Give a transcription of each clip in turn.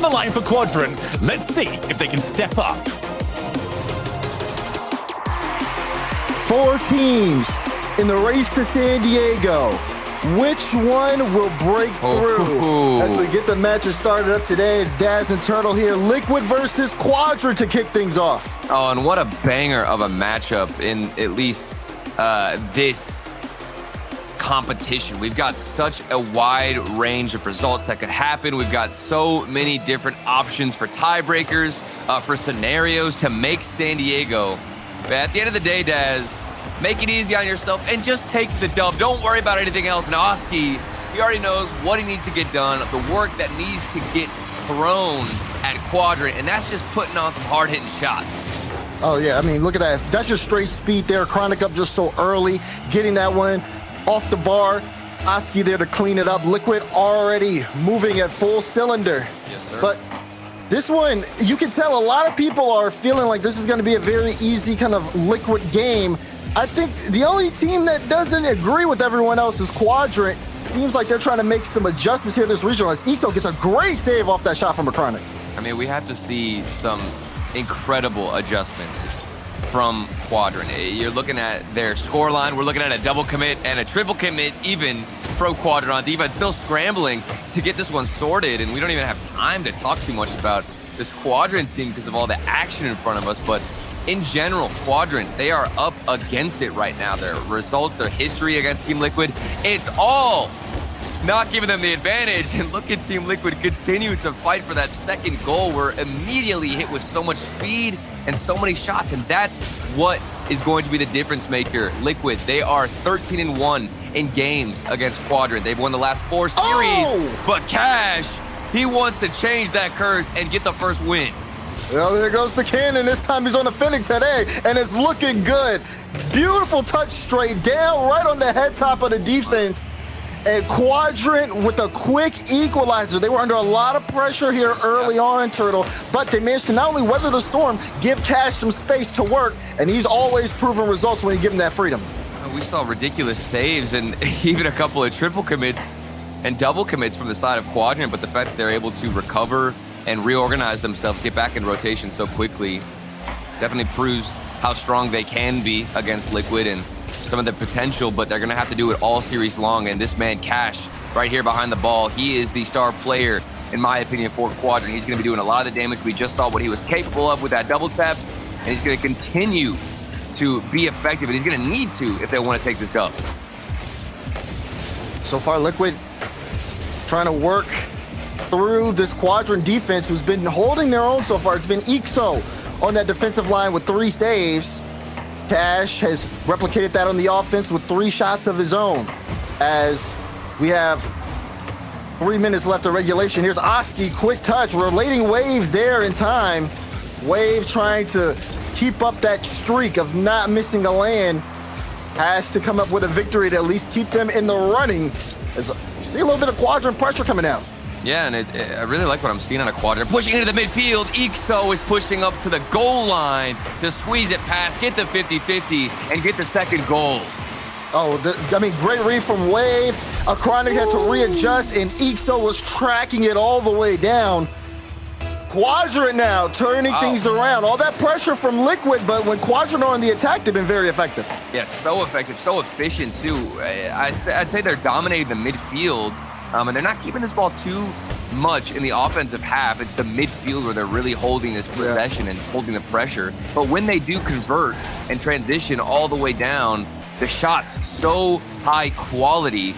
the line for Quadrant. Let's see if they can step up. 4 teams in the race to San Diego. Which one will break through? As we get the matches started up today, it's Daz and Turtle here. Liquid versus Quadrant to kick things off. Oh, and what a banger of a matchup in at least this competition. We've got such a wide range of results that could happen. We've got so many different options for tiebreakers, for scenarios to make San Diego. But at the end of the day, Daz, make it easy on yourself and just take the dub. Don't worry about anything else. And Oski, he already knows what he needs to get done, the work that needs to get thrown at Quadrant, and that's just putting on some hard-hitting shots. Oh, yeah. I mean, look at that. That's just straight speed there. Chronic up just so early, getting that one off the bar. Oski there to clean it up. Liquid already moving at full cylinder. Yes, sir. But this one, you can tell a lot of people are feeling like this is going to be a very easy kind of Liquid game. I think the only team that doesn't agree with everyone else is Quadrant. Seems like they're trying to make some adjustments here this regional as Ixo gets a great save off that shot from Chronic. I mean, we have to see some incredible adjustments from Quadrant. You're looking at their scoreline. We're looking at a double commit and a triple commit even pro Quadrant on defense, still scrambling to get this one sorted. And we don't even have time to talk too much about this Quadrant team because of all the action in front of us. But in general, Quadrant, they are up against it right now. Their results, their history against Team Liquid, it's all not giving them the advantage. And look at Team Liquid continue to fight for that second goal. We're immediately hit with so much speed and so many shots, and that's what is going to be the difference maker. Liquid, they are 13-1 in games against Quadrant. They've won the last 4 series, but Cash, he wants to change that curse and get the first win. Well, there goes the cannon. This time he's on the Phoenix today, and it's looking good. Beautiful touch straight down, right on the head top of the defense. And Quadrant with a quick equalizer. They were under a lot of pressure here early on, Turtle, but they managed to not only weather the storm, give Cash some space to work, and he's always proven results when you give him that freedom. We saw ridiculous saves and even a couple of triple commits and double commits from the side of Quadrant, but the fact that they're able to recover and reorganize themselves, get back in rotation so quickly, definitely proves how strong they can be against Liquid and some of the potential, but they're going to have to do it all series long. And this man, Cash, right here behind the ball, he is the star player, in my opinion, for Quadrant. He's going to be doing a lot of the damage. We just saw what he was capable of with that double tap, and he's going to continue to be effective, and he's going to need to if they want to take this dub. So far, Liquid trying to work through this Quadrant defense who's been holding their own so far. It's been Ixo on that defensive line with 3 saves. Cash has replicated that on the offense with 3 shots of his own. As we have 3 minutes left of regulation. Here's Oski, quick touch, relating Wave there in time. Wave trying to keep up that streak of not missing a land. Has to come up with a victory to at least keep them in the running. As you see a little bit of Quadrant pressure coming out. Yeah, and I really like what I'm seeing on a Quadrant. Pushing into the midfield, Ixo is pushing up to the goal line to squeeze it past, get the 50-50, and get the second goal. Oh, I mean, great read from Wave. Chronic had to readjust, and Ixo was tracking it all the way down. Quadrant now turning things around. All that pressure from Liquid, but when Quadrant are on the attack, they've been very effective. Yeah, so effective, so efficient, too. I'd say they're dominating the midfield. And they're not keeping this ball too much in the offensive half. It's the midfield where they're really holding this possession and holding the pressure. But when they do convert and transition all the way down, the shots so high quality.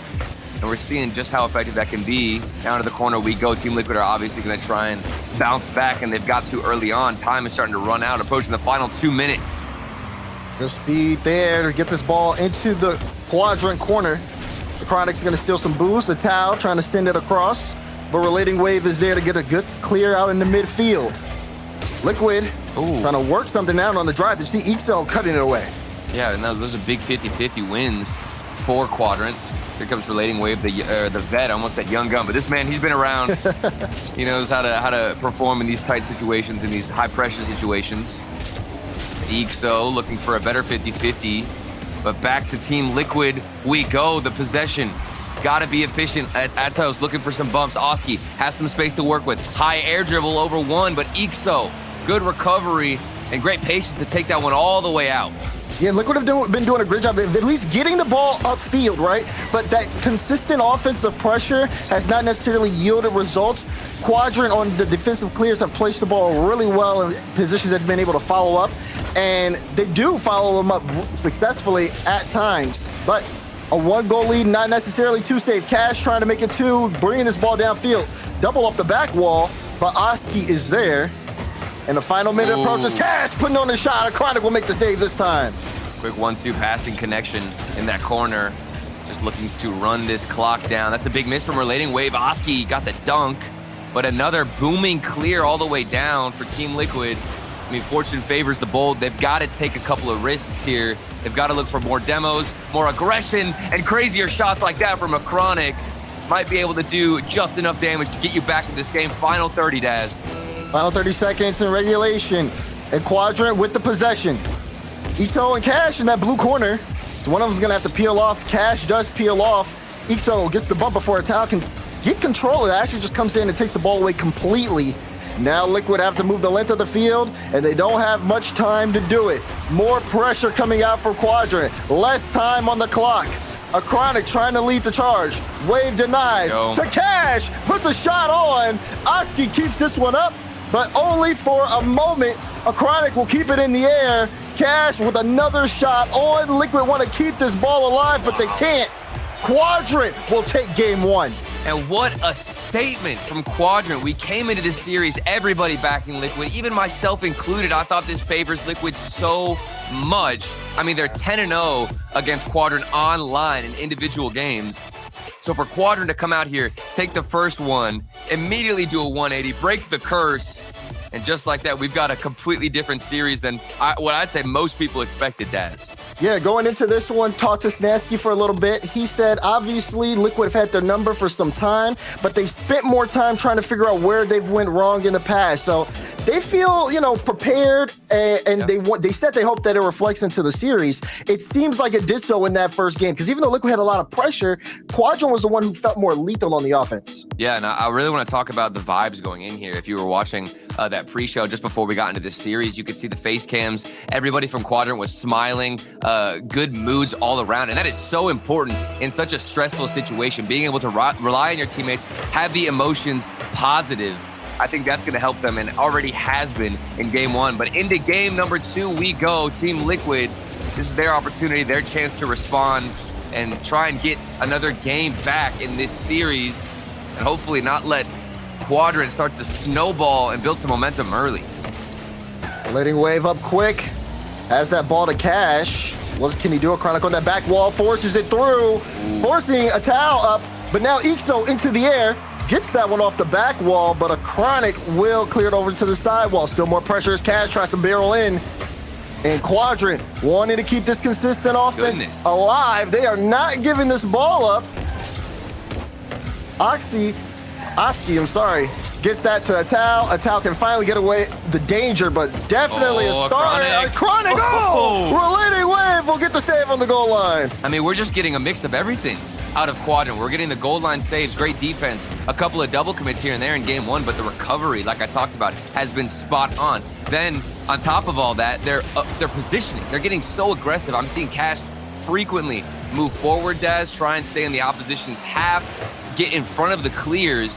And we're seeing just how effective that can be. Down to the corner we go. Team Liquid are obviously going to try and bounce back, and they've got to early on. Time is starting to run out, approaching the final 2 minutes. The speed there to get this ball into the Quadrant corner. The Chronic's going to steal some boost. The Tau trying to send it across, but Relating Wave is there to get a good clear out in the midfield. Liquid trying to work something out on the drive. You see Ixo cutting it away. Yeah, and those are big 50-50 wins for Quadrant. Here comes Relating Wave, the vet, almost that young gun. But this man, he's been around. He knows how to perform in these tight situations, in these high-pressure situations. Ixo looking for a better 50-50. But back to Team Liquid we go. The possession got to be efficient. Atos looking for some bumps. Oski has some space to work with. High air dribble over one, but Ixo, good recovery and great patience to take that one all the way out. Yeah, Liquid have been doing a great job of at least getting the ball upfield, right? But that consistent offensive pressure has not necessarily yielded results. Quadrant on the defensive clears have placed the ball really well in positions that have been able to follow up. And they do follow them up successfully at times. But a 1-goal lead, not necessarily too safe. Cash trying to make it 2, bringing this ball downfield. Double off the back wall, but Oski is there. And the final minute approaches. Cash putting on the shot. Chronic will make the save this time. Quick 1-2 passing connection in that corner. Just looking to run this clock down. That's a big miss from Relating Wave. Oski got the dunk, but another booming clear all the way down for Team Liquid. I mean, fortune favors the bold. They've got to take a couple of risks here. They've got to look for more demos, more aggression, and crazier shots like that from a Chronic. Might be able to do just enough damage to get you back in this game. Final 30, Daz. Final 30 seconds in regulation. And Quadrant with the possession. Ixo and Cash in that blue corner. So one of them's going to have to peel off. Cash does peel off. Ixo gets the bump before Tal can get control. It actually just comes in and takes the ball away completely. Now Liquid have to move the length of the field, and they don't have much time to do it. More pressure coming out for Quadrant. Less time on the clock. A Chronic trying to lead the charge. Wave denies. To Cash. Puts a shot on. Oski keeps this one up, but only for a moment. A Chronic will keep it in the air. Cash with another shot on. Liquid want to keep this ball alive, but they can't. Quadrant will take game 1. And what a statement from Quadrant. We came into this series, everybody backing Liquid, even myself included. I thought this favors Liquid so much. I mean, they're 10-0 against Quadrant online in individual games. So for Quadrant to come out here, take the first one, immediately do a 180, break the curse, and just like that, we've got a completely different series than what I'd say most people expected, Daz. Yeah, going into this one, talked to Snasky for a little bit. He said, obviously, Liquid have had their number for some time, but they spent more time trying to figure out where they've went wrong in the past. So they feel, prepared, and they said they hope that it reflects into the series. It seems like it did so in that first game, because even though Liquid had a lot of pressure, Quadrant was the one who felt more lethal on the offense. Yeah, and I really want to talk about the vibes going in here. If you were watching that pre-show just before we got into this series, you could see the face cams. Everybody from Quadrant was smiling, good moods all around. And that is so important in such a stressful situation. Being able to rely on your teammates, have the emotions positive. I think that's going to help them, and already has been in game 1. But into game number 2 we go. Team Liquid, this is their opportunity, their chance to respond and try and get another game back in this series, and hopefully not let Quadrant start to snowball and build some momentum early. Letting Wave up quick. Has that ball to Cash. What can he do? A Chronic on that back wall. Forces it through. Forcing a towel up. But now Ixo into the air. Gets that one off the back wall. But a Chronic will clear it over to the side wall. Still more pressure as Cash tries to barrel in. And Quadrant wanting to keep this consistent offense alive. They are not giving this ball up. Oski, I'm sorry, gets that to Atal. Atal can finally get away the danger, but definitely a start. Chronic. Relating Wave will get the save on the goal line. I mean, we're just getting a mix of everything out of Quadrant. We're getting the goal line saves, great defense, a couple of double commits here and there in game 1, but the recovery, like I talked about, has been spot on. Then, on top of all that, their positioning. They're getting so aggressive. I'm seeing Cash frequently move forward, Daz, try and stay in the opposition's half, get in front of the clears,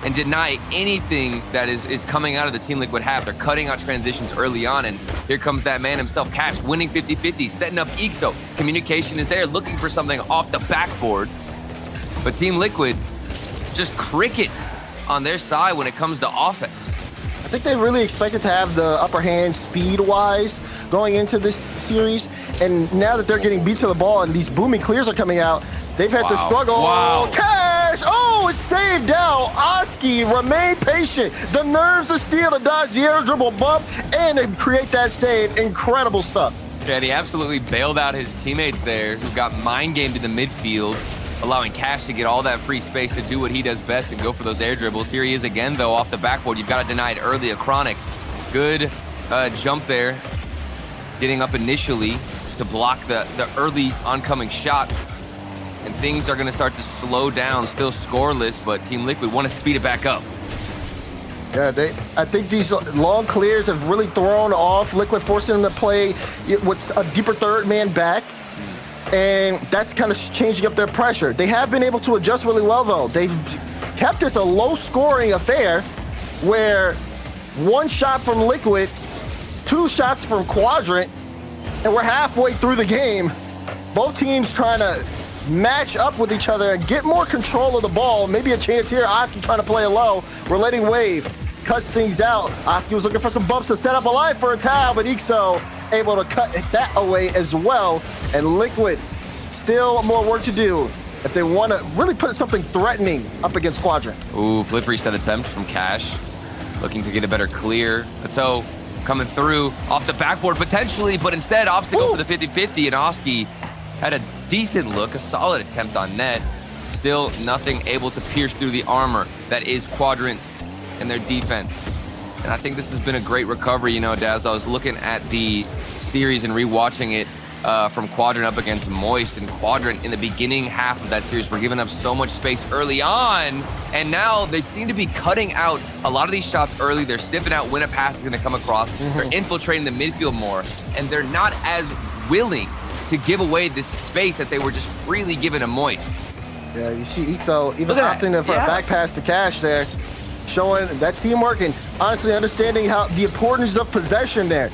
and deny anything that is coming out of the Team Liquid half. They're cutting out transitions early on, and here comes that man himself, Cash, winning 50-50, setting up Ixo. Communication is there, looking for something off the backboard. But Team Liquid, just crickets on their side when it comes to offense. I think they really expected to have the upper hand speed-wise going into this series, and now that they're getting beat to the ball and these booming clears are coming out, they've had to struggle. Cash! Oh, it's saved down. Oski, remain patient. The nerves of steel to dodge the air dribble bump and to create that save. Incredible stuff. Yeah, and he absolutely bailed out his teammates there who got mind-gamed in the midfield, allowing Cash to get all that free space to do what he does best and go for those air dribbles. Here he is again, though, off the backboard. You've got to deny it early. A Chronic. Good jump there, getting up initially to block the early oncoming shot. And things are going to start to slow down, still scoreless, but Team Liquid want to speed it back up. Yeah, I think these long clears have really thrown off Liquid, forcing them to play with a deeper third man back. And that's kind of changing up their pressure. They have been able to adjust really well, though. They've kept this a low-scoring affair where one shot from Liquid, 2 shots from Quadrant, and we're halfway through the game. Both teams trying to match up with each other and get more control of the ball. Maybe a chance here. Oski trying to play it low. We're letting Wave cuts things out. Oski was looking for some bumps to set up a line for a towel, but Ixo able to cut that away as well. And Liquid, still more work to do if they want to really put something threatening up against Quadrant. Ooh, flip reset attempt from Cash. Looking to get a better clear. So coming through off the backboard potentially, but instead opts to go for the 50-50, and Oski had a decent look, a solid attempt on net. Still nothing able to pierce through the armor that is Quadrant and their defense. And I think this has been a great recovery. You know, Daz, I was looking at the series and rewatching it from Quadrant up against Moist, and Quadrant in the beginning half of that series were giving up so much space early on, and now they seem to be cutting out a lot of these shots early. They're sniffing out when a pass is going to come across. They're infiltrating the midfield more, and they're not as willing to give away this space that they were just freely giving to Moist. Yeah, you see Ixo even opting for a back pass to Cash there, showing that teamwork and honestly understanding how the importance of possession there.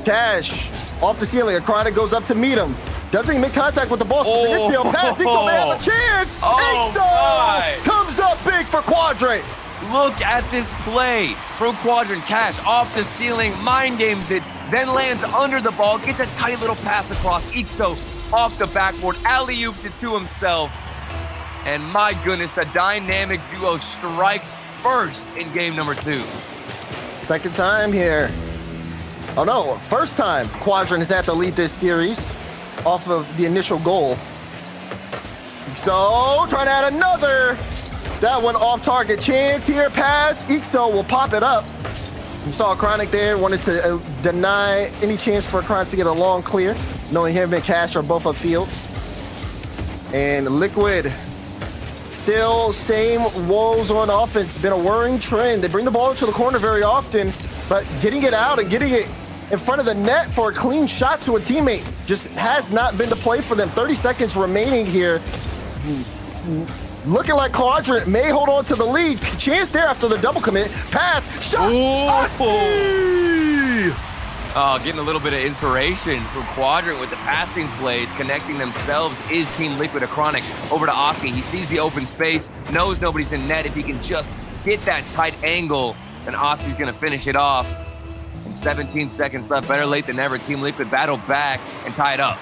Cash off the ceiling, Acronic goes up to meet him. Doesn't even make contact with the ball. Midfield pass, Ixo may have a chance. Ixo comes up big for Quadrant. Look at this play from Quadrant. Cash off the ceiling, mind games it, then lands under the ball, gets a tight little pass across. Ixo off the backboard, alley-oops it to himself. And my goodness, the dynamic duo strikes first in game number 2. Second time here. Oh no, first time Quadrant has had to lead this series off of the initial goal. So, trying to add another. That one off target chance here, pass. Ixo will pop it up. You saw Chronic there, wanted to deny any chance for Chronic to get a long clear, knowing him and Cash are both upfield. And Liquid, still same woes on offense. Been a worrying trend. They bring the ball into the corner very often, but getting it out and getting it in front of the net for a clean shot to a teammate just has not been the play for them. 30 seconds remaining here. Looking like Quadrant may hold on to the lead. Chance there after the double commit. Pass, shot. Oh, getting a little bit of inspiration from Quadrant with the passing plays, connecting themselves is Team Liquid. Chronic over to Oski. He sees the open space, knows nobody's in net. If he can just get that tight angle, then Oski's gonna finish it off. And 17 seconds left, better late than never. Team Liquid battle back and tie it up.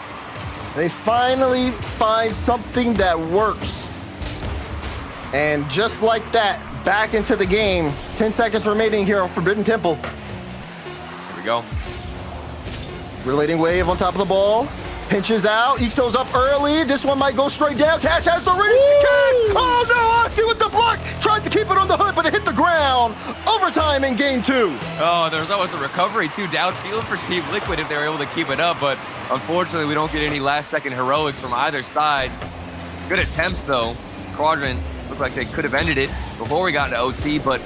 They finally find something that works. And just like that, back into the game. 10 seconds remaining here on Forbidden Temple. Here we go. Relating Wave on top of the ball. Pinches out. Ixo's up early. This one might go straight down. Cash has the read. Oh no, Oski with the block. Tried to keep it on the hood, but it hit the ground. Overtime in game 2. Oh, there's almost a recovery too downfield for Team Liquid if they're able to keep it up, but unfortunately we don't get any last second heroics from either side. Good attempts though. Quadrant looked like they could have ended it before we got into OT, but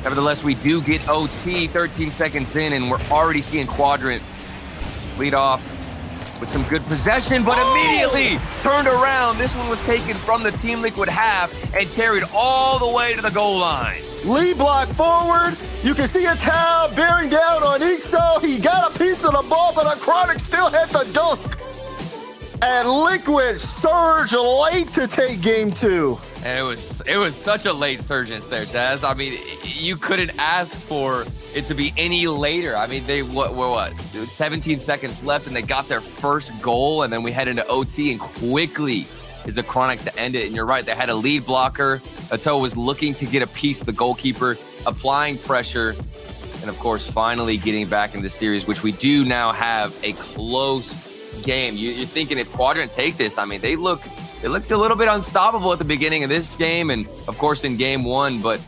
nevertheless we do get OT 13 seconds in, and we're already seeing Quadrant lead off with some good possession, but immediately turned around. This one was taken from the Team Liquid half and carried all the way to the goal line. Lead block forward. You can see a towel bearing down on Ixo. He got a piece of the ball, but Chronic still had the dunk. And Liquid surge late to take game 2. And it was such a late surgence there, Jazz. I mean, you couldn't ask for it to be any later. I mean, they what? 17 seconds left, and they got their first goal, and then we head into OT, and quickly is a Chronic to end it. And you're right, they had a lead blocker. Ato was looking to get a piece of the goalkeeper, applying pressure, and of course, finally getting back in the series, which we do now have a close game. You're thinking if Quadrant take this, I mean, they looked a little bit unstoppable at the beginning of this game, and of course in game 1, but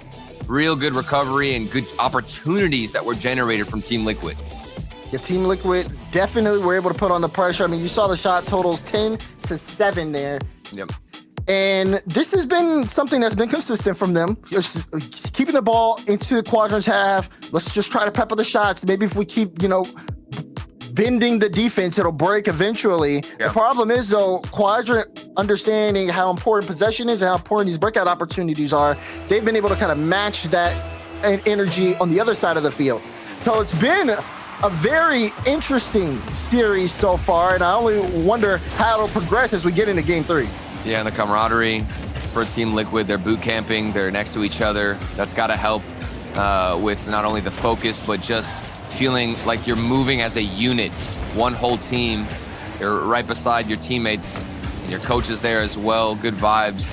real good recovery and good opportunities that were generated from Team Liquid. Yeah, Team Liquid definitely were able to put on the pressure. I mean, you saw the shot totals 10-7 there. Yep. And this has been something that's been consistent from them. Just keeping the ball into the Quadrant's half. Let's just try to pepper the shots. Maybe if we keep, bending the defense, it'll break eventually. The problem is, though, Quadrant understanding how important possession is and how important these breakout opportunities are, they've been able to kind of match that energy on the other side of the field. So it's been a very interesting series so far, and I only wonder how it'll progress as we get into Game 3. Yeah, and the camaraderie for Team Liquid, they're boot camping, they're next to each other. That's got to help with not only the focus, but just feeling like you're moving as a unit, one whole team. You're right beside your teammates, and your coach is there as well. Good vibes.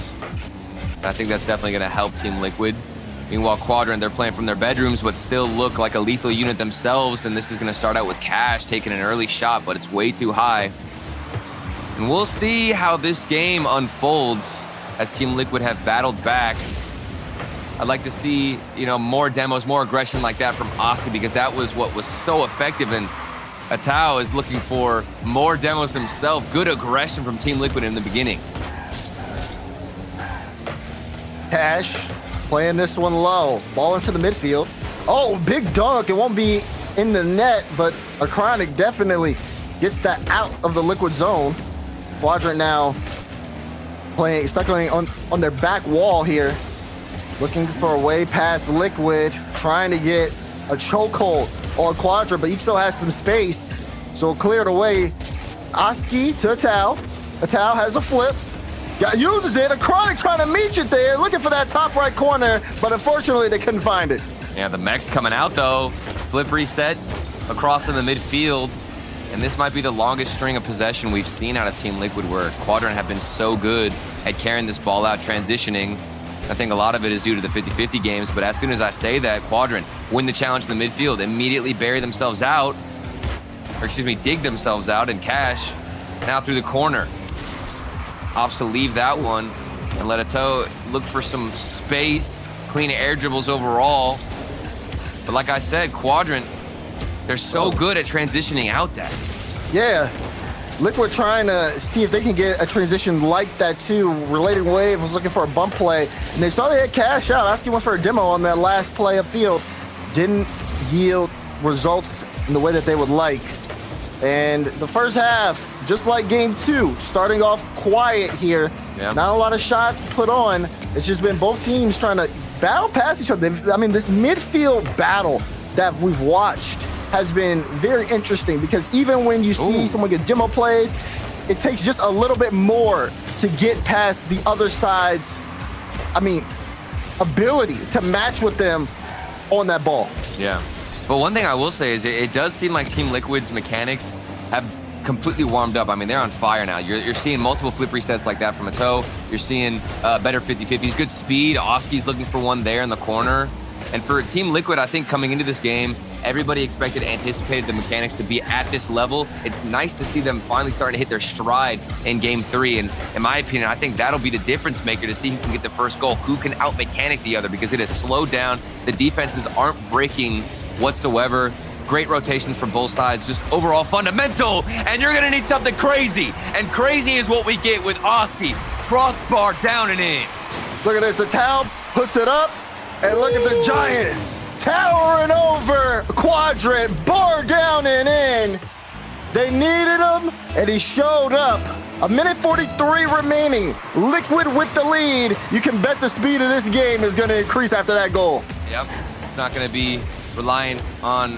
I think that's definitely going to help Team Liquid. Meanwhile, Quadrant, they're playing from their bedrooms, but still look like a lethal unit themselves. And this is going to start out with Cash taking an early shot, but it's way too high. And we'll see how this game unfolds as Team Liquid have battled back. I'd like to see, more demos, more aggression like that from Oski, because that was what was so effective. And Atao is looking for more demos himself. Good aggression from Team Liquid in the beginning. Cash playing this one low. Ball into the midfield. Oh, big dunk. It won't be in the net, but Acronic definitely gets that out of the Liquid zone. Quadrant now stuck on their back wall here, looking for a way past Liquid, trying to get a chokehold on Quadrant, but he still has some space, so cleared away. Oski to Atao. Atao has a flip. Uses it. Acronic trying to meet you there, looking for that top right corner, but unfortunately they couldn't find it. Yeah, the mech's coming out though. Flip reset across in the midfield. And this might be the longest string of possession we've seen out of Team Liquid, where Quadrant have been so good at carrying this ball out, transitioning. I think a lot of it is due to the 50-50 games, but as soon as I say that, Quadrant win the challenge in the midfield, immediately bury themselves out, dig themselves out, and Cash now through the corner. Opts to leave that one and let Atao look for some space, clean air dribbles overall. But like I said, Quadrant, they're so good at transitioning out that. Yeah, Liquid trying to see if they can get a transition like that too. Related Wave was looking for a bump play, and they saw they had Cash out. Asking went for a demo on that last play upfield. Didn't yield results in the way that they would like. And the first half, just like Game 2, starting off quiet here. Yeah. Not a lot of shots put on. It's just been both teams trying to battle past each other. This midfield battle that we've watched has been very interesting, because even when you see someone get demo plays, it takes just a little bit more to get past the other side's, ability to match with them on that ball. Yeah. But one thing I will say is it does seem like Team Liquid's mechanics have completely warmed up. They're on fire now. You're seeing multiple flip resets like that from Atao. You're seeing better 50-50s, good speed. Oski's looking for one there in the corner. And for Team Liquid, I think coming into this game, everybody anticipated the mechanics to be at this level. It's nice to see them finally starting to hit their stride in Game 3. And in my opinion, I think that'll be the difference maker to see who can get the first goal, who can out-mechanic the other, because it has slowed down. The defenses aren't breaking whatsoever. Great rotations from both sides, just overall fundamental. And you're going to need something crazy. And crazy is what we get with Oski. Crossbar down and in. Look at this. The Atao puts it up. And look at the Giant towering over Quadrant, bar down and in. They needed him, and he showed up. 1:43 remaining. Liquid with the lead. You can bet the speed of this game is going to increase after that goal. Yep. It's not going to be relying on,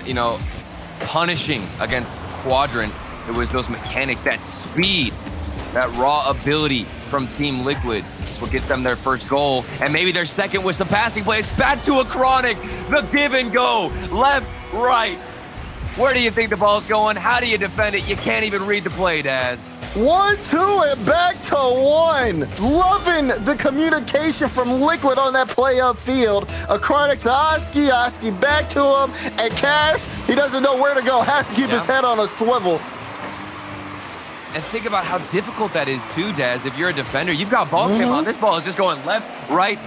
punishing against Quadrant. It was those mechanics, that speed, that raw ability from Team Liquid. That's what gets them their first goal, and maybe their second with some passing plays. Back to Acronic, the give and go, left, right. Where do you think the ball's going? How do you defend it? You can't even read the play, Daz. 1-2 and back to 1. Loving the communication from Liquid on that play upfield. Acronic to Oski, Oski back to him, and Cash, he doesn't know where to go. Has to keep his head on a swivel. And think about how difficult that is too, Daz. If you're a defender, you've got ball cam on. This ball is just going left, right.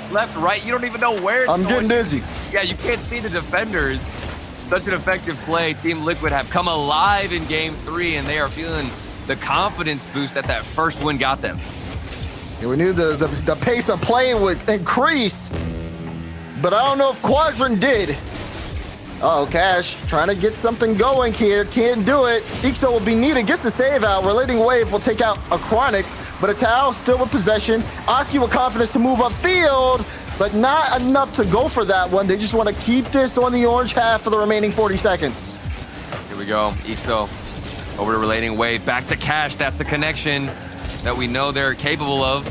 You don't even know where it's going. I'm getting dizzy. Yeah, you can't see the defenders. Such an effective play. Team Liquid have come alive in Game 3, and they are feeling the confidence boost that first win got them. And we knew the pace of play would increase, but I don't know if Quadrant did. Oh, Cash trying to get something going here. Can't do it. Ixo will be needed. Gets the save out. Relating Wave will take out a Chronic, but a Tao still with possession. Oski with confidence to move upfield, but not enough to go for that one. They just want to keep this on the orange half for the remaining 40 seconds. Here we go. Ixo over to Relating Wave. Back to Cash. That's the connection that we know they're capable of,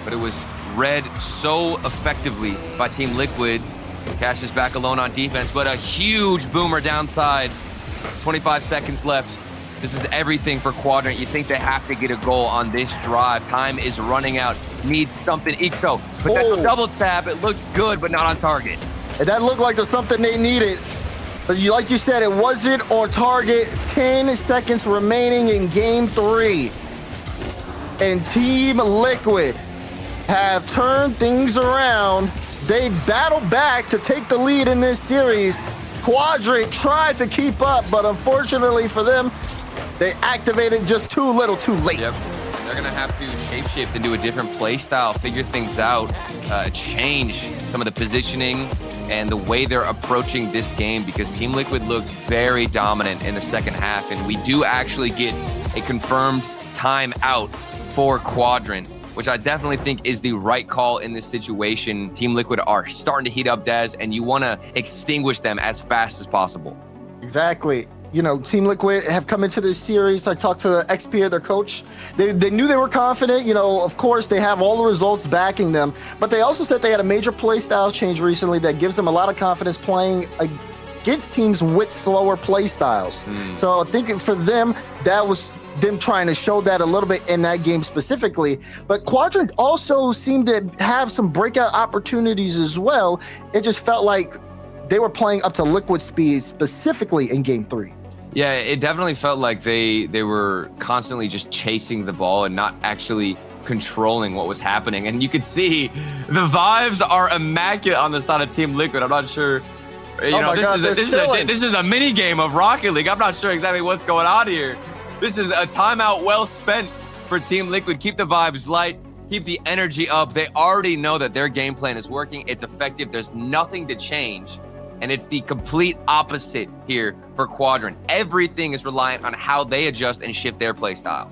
but it was read so effectively by Team Liquid. Cash is back alone on defense, but a huge boomer downside. 25 seconds left. This is everything for Quadrant. You think they have to get a goal on this drive. Time is running out. Needs something. Ixo, potential double tap. It looked good, but not on target. And that looked like the something they needed. But like you said, it wasn't on target. 10 seconds remaining in game 3. And Team Liquid have turned things around. They battled back to take the lead in this series. Quadrant tried to keep up, but unfortunately for them, they activated just too little, too late. Yep. They're going to have to shapeshift into a different play style, figure things out, change some of the positioning and the way they're approaching this game, because Team Liquid looked very dominant in the second half, and we do actually get a confirmed timeout for Quadrant, which I definitely think is the right call in this situation. Team Liquid are starting to heat up, Daz, and you want to extinguish them as fast as possible. Exactly. You know, Team Liquid have come into this series. I talked to XP, their coach. They knew they were confident. You know, of course, they have all the results backing them. But they also said they had a major play style change recently that gives them a lot of confidence playing against teams with slower play styles. So I think for them, that was them trying to show that a little bit in that game specifically. But Quadrant also seemed to have some breakout opportunities as well. It just felt like they were playing up to Liquid speed specifically in game 3. Yeah, it definitely felt like they were constantly just chasing the ball and not actually controlling what was happening. And you could see the vibes are immaculate on the side of Team Liquid. I'm not sure. This is a mini game of Rocket League. I'm not sure exactly what's going on here. This is a timeout well spent for Team Liquid. Keep the vibes light, keep the energy up. They already know that their game plan is working. It's effective. There's nothing to change. And it's the complete opposite here for Quadrant. Everything is reliant on how they adjust and shift their play style.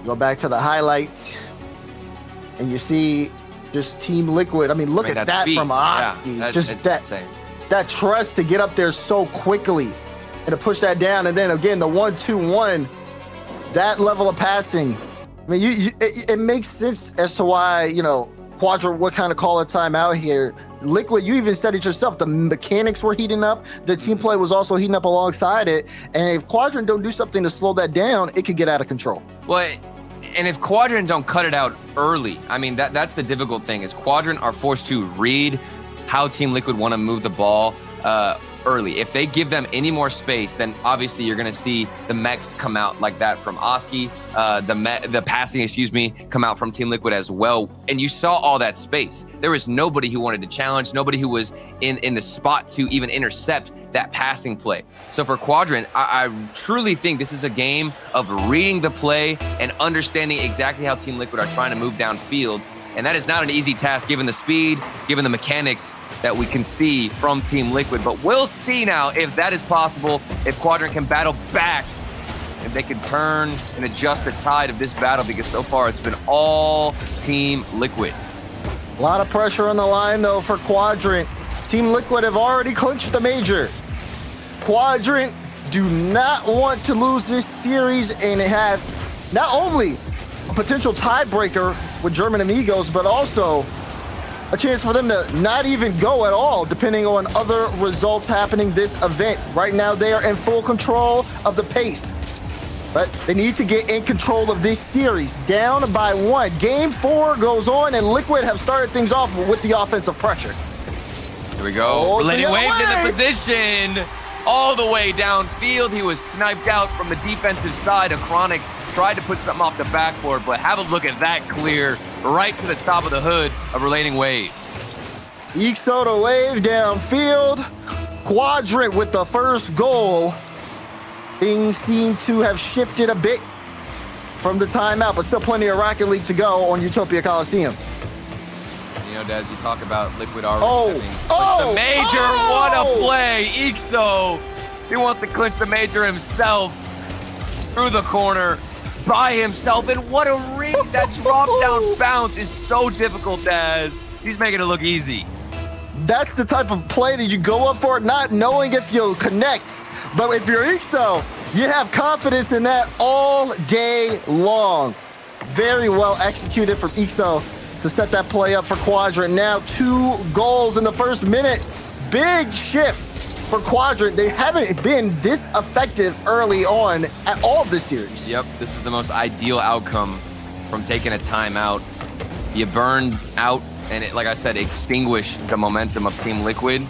Go back to the highlights, and you see just Team Liquid. I mean, look at that from Oski. Yeah, just that trust to get up there so quickly and to push that down. And then again, the 1-2-1, that level of passing. I mean, it makes sense as to why, you know, Quadrant would kind of call a timeout here. Liquid, you even said it yourself, the mechanics were heating up. The team play was also heating up alongside it. And if Quadrant don't do something to slow that down, it could get out of control. Well, and if Quadrant don't cut it out early, I mean, that's the difficult thing, is Quadrant are forced to read how Team Liquid want to move the ball early. If they give them any more space, then obviously you're going to see the mechs come out like that from Oski, the passing, come out from Team Liquid as well. And you saw all that space. There was nobody who wanted to challenge, nobody who was in the spot to even intercept that passing play. So for Quadrant, I truly think this is a game of reading the play and understanding exactly how Team Liquid are trying to move downfield. And that is not an easy task given the speed, given the mechanics that we can see from Team Liquid. But we'll see now if that is possible, if Quadrant can battle back, if they can turn and adjust the tide of this battle, because so far it's been all Team Liquid. A lot of pressure on the line, though, for Quadrant. Team Liquid have already clinched the major. Quadrant do not want to lose this series and have not only a potential tiebreaker with German Amigos, but also a chance for them to not even go at all, depending on other results happening this event. Right now, they are in full control of the pace, but they need to get in control of this series. Down by 1. Game 4 goes on, and Liquid have started things off with the offensive pressure. Here we go. Relating Wave in the position. All the way downfield. He was sniped out from the defensive side. A Chronic tried to put something off the backboard, but have a look at that clear right to the top of the hood of Relating Wave. Ixo to Wave downfield. Quadrant with the first goal. Things seem to have shifted a bit from the timeout, but still plenty of Rocket League to go on Utopia Coliseum. You know, Dez, you talk about Liquid already. Oh, the major, what a play. Ixo, he wants to clinch the major himself through the corner by himself. And what a ring. That drop down bounce is so difficult, Dez. He's making it look easy. That's the type of play that you go up for, not knowing if you'll connect. But if you're Ixo, you have confidence in that all day long. Very well executed from Ixo to set that play up for Quadrant. Now 2 goals in the first minute. Big shift for Quadrant. They haven't been this effective early on at all this series. Yep, this is the most ideal outcome from taking a timeout. You burn out and, like I said, extinguish the momentum of Team Liquid.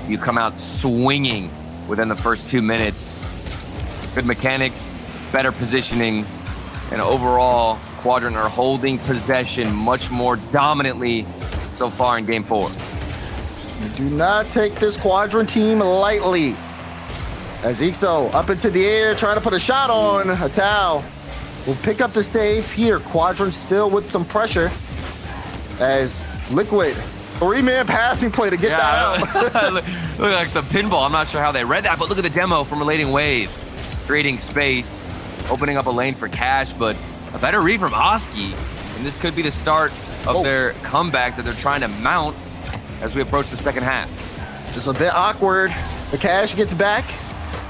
You come out swinging within the first 2 minutes. Good mechanics, better positioning, and overall, Quadrant are holding possession much more dominantly so far in Game 4. You do not take this Quadrant team lightly. As Ixo up into the air, trying to put a shot on. Hatao will pick up the save here. Quadrant still with some pressure. As Liquid, 3-man passing play to get that out. Look like some pinball. I'm not sure how they read that, but look at the demo from Relating Wave. Creating space, opening up a lane for Cash, but a better read from Oski. And this could be the start of their comeback that they're trying to mount as we approach the second half. Just a bit awkward. The Cash gets back.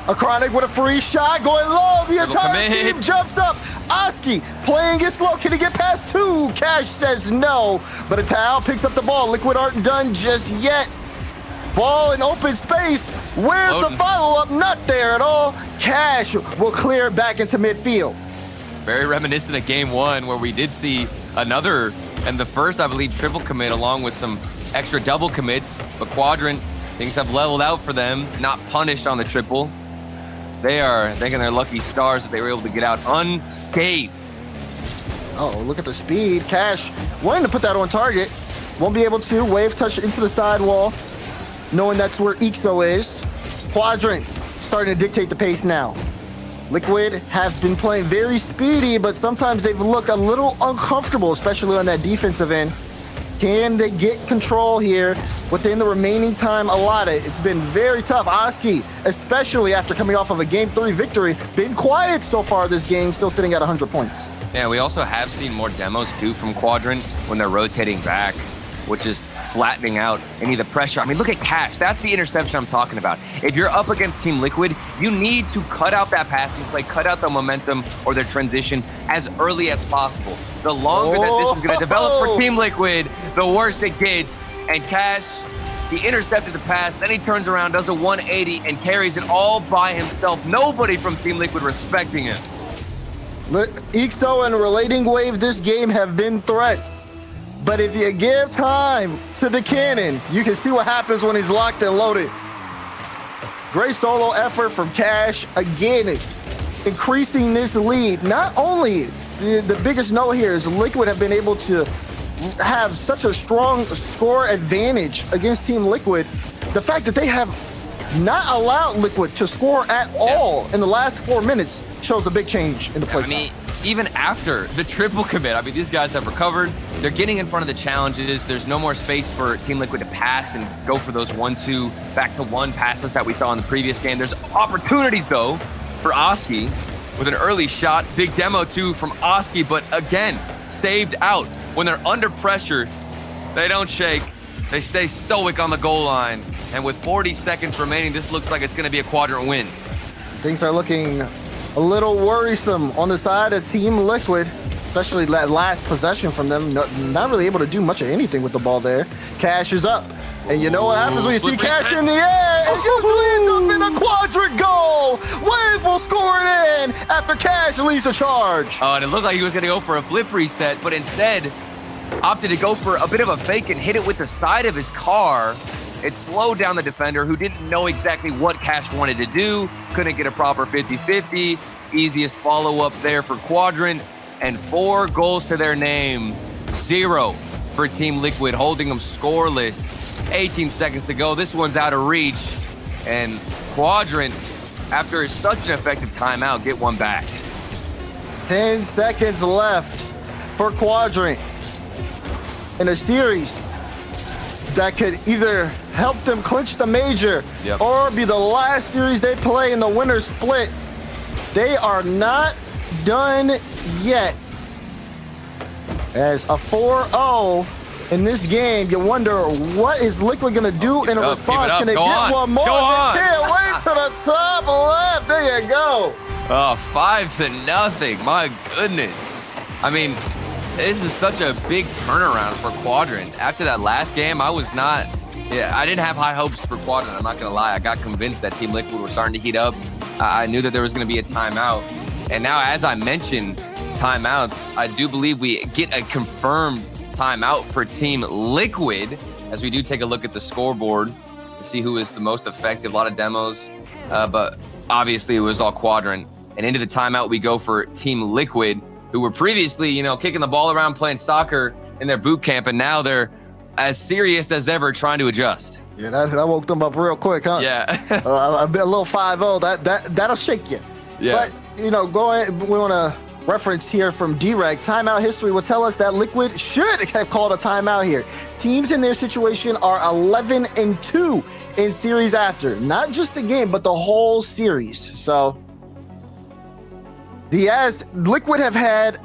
A Chronic with a free shot going low. The entire team jumps up. Oski playing it slow. Can he get past 2? Cash says no, but Hatao picks up the ball. Liquid aren't done just yet. Ball in open space. Where's the follow-up? Not there at all. Cash will clear back into midfield. Very reminiscent of Game 1, where we did see another, and the first, I believe, triple commit along with some extra double commits. But Quadrant, things have leveled out for them, not punished on the triple. They are thanking their lucky stars that they were able to get out unscathed. Oh, look at the speed. Cash wanting to put that on target. Won't be able to. Wave touch into the sidewall, knowing that's where Ixo is. Quadrant starting to dictate the pace now. Liquid have been playing very speedy, but sometimes they've looked a little uncomfortable, especially on that defensive end. Can they get control here within the remaining time allotted? It's been very tough. Oski, especially after coming off of a Game 3 victory, been quiet so far this game, still sitting at 100 points. Yeah, we also have seen more demos too from Quadrant when they're rotating back, which is flattening out any of the pressure. I mean, look at Cash. That's the interception I'm talking about. If you're up against Team Liquid, you need to cut out that passing play, cut out the momentum or their transition as early as possible. The longer that this is going to develop for Team Liquid, the worse it gets. And Cash, he intercepted the pass, then he turns around, does a 180, and carries it all by himself. Nobody from Team Liquid respecting him. Ixo and Relating Wave this game have been threats. But if you give time to the cannon, you can see what happens when he's locked and loaded. Great solo effort from Cash. Again, increasing this lead. Not only, the biggest note here is Liquid have been able to have such a strong score advantage against Team Liquid. The fact that they have not allowed Liquid to score at all in the last 4 minutes shows a big change in the play. I mean, even after the triple commit, I mean, these guys have recovered. They're getting in front of the challenges. There's no more space for Team Liquid to pass and go for those 1-2 back-to-1 passes that we saw in the previous game. There's opportunities, though, for Oski with an early shot. Big demo, too, from Oski, but again, saved out. When they're under pressure, they don't shake. They stay stoic on the goal line. And with 40 seconds remaining, this looks like it's going to be a Quadrant win. Things are looking a little worrisome on the side of Team Liquid, especially that last possession from them. Not really able to do much of anything with the ball there. Cash is up. And you know what happens when you see Cash in the air? It usually ends up in a Quadrant goal. Wave will score it in after Cash leads the charge. Oh, and it looked like he was going to go for a flip reset, but instead opted to go for a bit of a fake and hit it with the side of his car. It slowed down the defender who didn't know exactly what Cash wanted to do, couldn't get a proper 50-50. Easiest follow-up there for Quadrant, and 4 goals to their name. 0 for Team Liquid, holding them scoreless. 18 seconds to go. This one's out of reach, and Quadrant, after such an effective timeout, get one back. 10 seconds left for Quadrant in a series that could either help them clinch the major or be the last series they play in the winter split. They are not done yet. As a 4-0 in this game, you wonder what is Liquid gonna do in a response? Can they get one more? They can't wait to the top left. There you go. Oh, 5-0. My goodness. I mean, this is such a big turnaround for Quadrant. After that last game, I didn't have high hopes for Quadrant. I'm not gonna lie. I got convinced that Team Liquid were starting to heat up. I knew that there was gonna be a timeout. And now, as I mentioned, timeouts, I do believe we get a confirmed timeout for Team Liquid as we do take a look at the scoreboard to see who is the most effective. A lot of demos, but obviously it was all Quadrant. And into the timeout, we go for Team Liquid, who were previously, kicking the ball around, playing soccer in their boot camp, and now they're as serious as ever trying to adjust. Yeah, that woke them up real quick, huh? Yeah. A little 5-0, that'll shake you. Yeah. But, we want to reference here from D-Reg. Timeout history will tell us that Liquid should have called a timeout here. Teams in their situation are 11-2 in series after. Not just the game, but the whole series. So, Liquid have had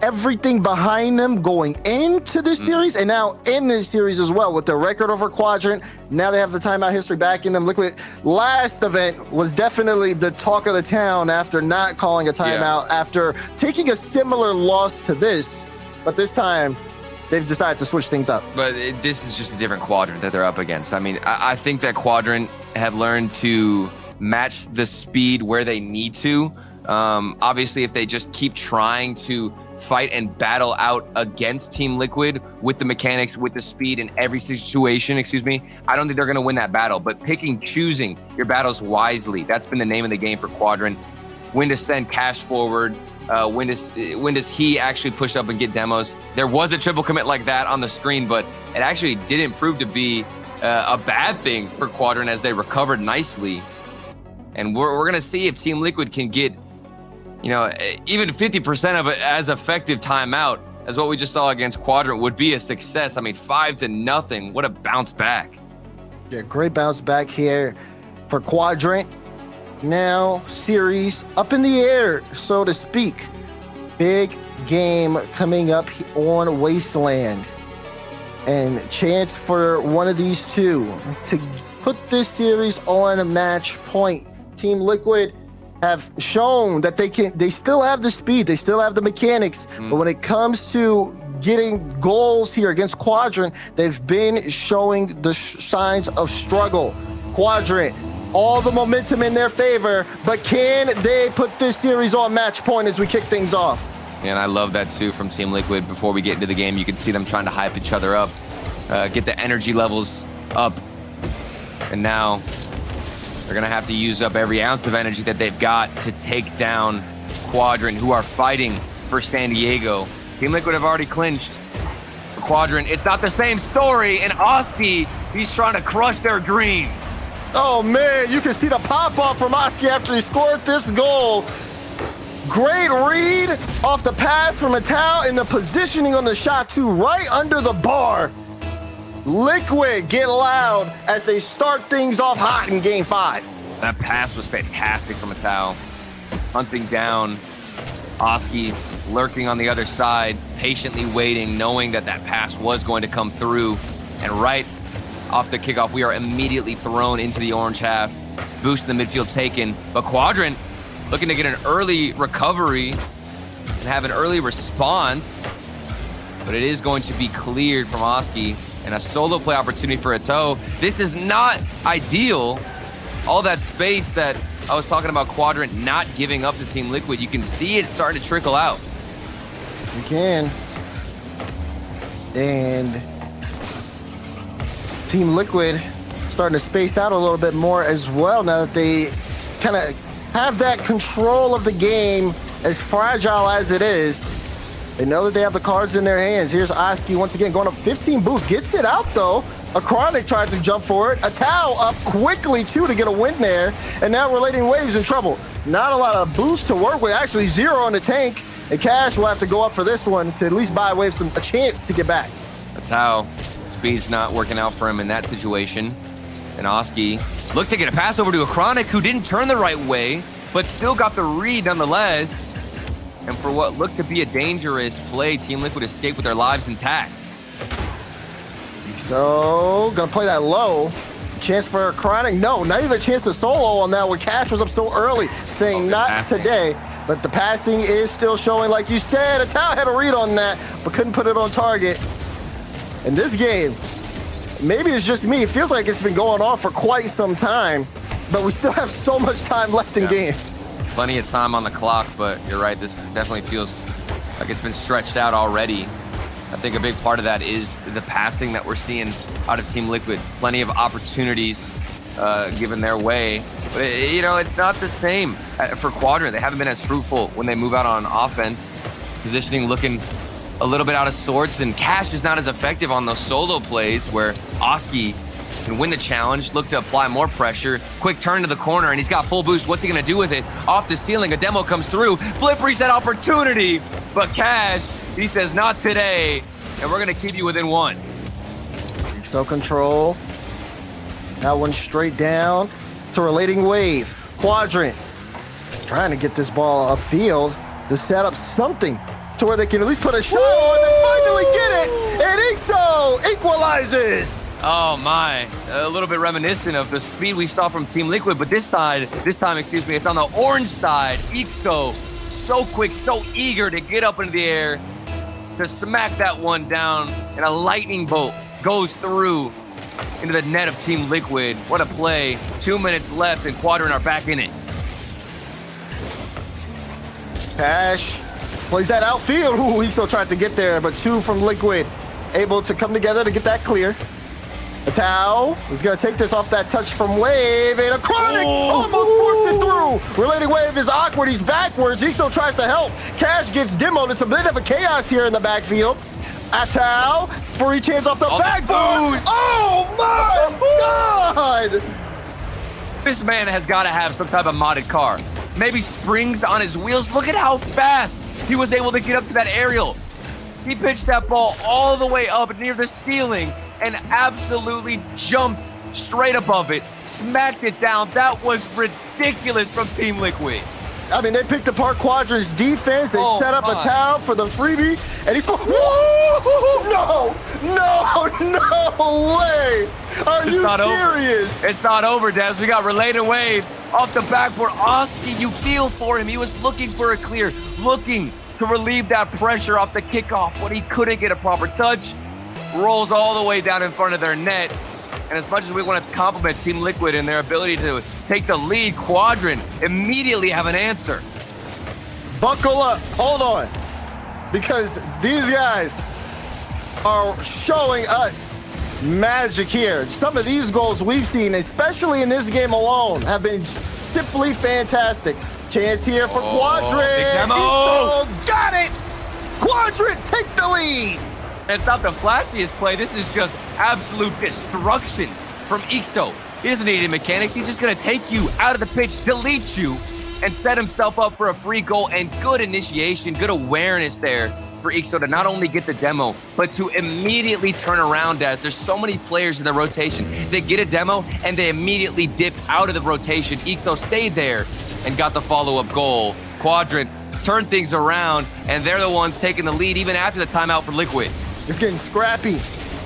everything behind them going into this series and now in this series as well with their record over Quadrant. Now they have the timeout history back in them. Liquid last event was definitely the talk of the town after not calling a timeout after taking a similar loss to this, but this time they've decided to switch things up. But this is just a different Quadrant that they're up against. I mean, I think that Quadrant have learned to match the speed where they need to. Obviously, if they just keep trying to fight and battle out against Team Liquid with the mechanics, with the speed in every situation, I don't think they're going to win that battle. But choosing your battles wisely, that's been the name of the game for Quadrant. When to send cash forward, when does he actually push up and get demos? There was a triple commit like that on the screen, but it actually didn't prove to be a bad thing for Quadrant as they recovered nicely. And we're going to see if Team Liquid can get even 50% of it as effective timeout as what we just saw against Quadrant would be a success. I mean, 5-0. What a bounce back. Yeah, great bounce back here for Quadrant. Now, series up in the air, so to speak. Big game coming up on Wasteland. And chance for one of these two to put this series on a match point. Team Liquid have shown that they still have the speed, they still have the mechanics, but when it comes to getting goals here against Quadrant, they've been showing the signs of struggle. Quadrant, all the momentum in their favor, but can they put this series on match point as we kick things off? And I love that too from Team Liquid. Before we get into the game, you can see them trying to hype each other up, get the energy levels up, and now they're going to have to use up every ounce of energy that they've got to take down Quadrant, who are fighting for San Diego. Team Liquid have already clinched. For Quadrant, it's not the same story. And Oski, he's trying to crush their dreams. Oh, man, you can see the pop-off from Oski after he scored this goal. Great read off the pass from Mattel and the positioning on the shot, too, right under the bar. Liquid get loud as they start things off hot in Game 5. That pass was fantastic from Mattel. Hunting down Oski, lurking on the other side, patiently waiting, knowing that pass was going to come through. And right off the kickoff, we are immediately thrown into the orange half. Boost in the midfield taken. But Quadrant looking to get an early recovery and have an early response. But it is going to be cleared from Oski. And a solo play opportunity for Eto'o. This is not ideal. All that space that I was talking about Quadrant not giving up to Team Liquid, you can see it starting to trickle out. You can. And Team Liquid starting to space out a little bit more as well now that they kind of have that control of the game, as fragile as it is. They know that they have the cards in their hands. Here's Oski once again going up 15 boosts. Gets it out though. A Chronic tries to jump for it. A Tau up quickly too to get a win there. And now Relating Waves in trouble. Not a lot of boost to work with. Actually 0 on the tank. And Cash will have to go up for this one to at least buy Wave a chance to get back. That's how speed's not working out for him in that situation. And Oski looked to get a pass over to a Chronic who didn't turn the right way, but still got the read nonetheless. And for what looked to be a dangerous play, Team Liquid escaped with their lives intact. So, gonna play that low. Chance for a Chronic? No, not even a chance to solo on that when Cash was up so early, saying not passing. today. But the passing is still showing, like you said. Atao had a read on that, but couldn't put it on target. In this game, maybe it's just me. It feels like it's been going on for quite some time, but we still have so much time left in game. Plenty of time on the clock, but you're right. This definitely feels like it's been stretched out already. I think a big part of that is the passing that we're seeing out of Team Liquid. Plenty of opportunities given their way. But, you know, it's not the same for Quadrant. They haven't been as fruitful when they move out on offense. Positioning looking a little bit out of sorts, and Cash is not as effective on those solo plays where Oski can win the challenge, look to apply more pressure. Quick turn to the corner, and he's got full boost. What's he going to do with it? Off the ceiling, a demo comes through. Flip reset opportunity, but Cash, he says, not today, and we're going to keep you within one. So control. That one straight down to relating Wave. Quadrant trying to get this ball upfield to set up something to where they can at least put a shot on and finally get it. And Ixo equalizes. Oh my, a little bit reminiscent of the speed we saw from Team Liquid, but this time, excuse me, it's on the orange side. Ixo, so quick, so eager to get up into the air, to smack that one down, and a lightning bolt goes through into the net of Team Liquid. What a play. 2 minutes left, and Quadrant are back in it. Cash plays that outfield. Ooh, Ixo tried to get there, but two from Liquid able to come together to get that clear. Atao is going to take this off that touch from Wave, and a Chronic almost forced it through. Relating Wave is awkward. He's backwards. Ixo tries to help. Cash gets demoed. It's a bit of a chaos here in the backfield. Atao, free chance off the backboard. Oh my God! This man has got to have some type of modded car. Maybe springs on his wheels. Look at how fast he was able to get up to that aerial. He pitched that ball all the way up near the ceiling and absolutely jumped straight above it, smacked it down. That was ridiculous from Team Liquid. I mean, they picked apart Quadrant's defense. They set up Atao for the freebie, and he's going, no way. Are you serious? It's not over, Des. We got related Wave off the backboard. Oski, you feel for him. He was looking for a clear, looking to relieve that pressure off the kickoff, but he couldn't get a proper touch. Rolls all the way down in front of their net. And as much as we want to compliment Team Liquid and their ability to take the lead, Quadrant immediately have an answer. Buckle up, hold on. Because these guys are showing us magic here. Some of these goals we've seen, especially in this game alone, have been simply fantastic. Chance here for Quadrant. Big demo. Ixo got it. Quadrant take the lead. It's not the flashiest play. This is just absolute destruction from Ixo. He doesn't need any mechanics. He's just going to take you out of the pitch, delete you, and set himself up for a free goal. And good initiation, good awareness there for Ixo to not only get the demo, but to immediately turn around as there's so many players in the rotation. They get a demo, and they immediately dip out of the rotation. Ixo stayed there and got the follow-up goal. Quadrant turned things around, and they're the ones taking the lead even after the timeout for Liquid. It's getting scrappy.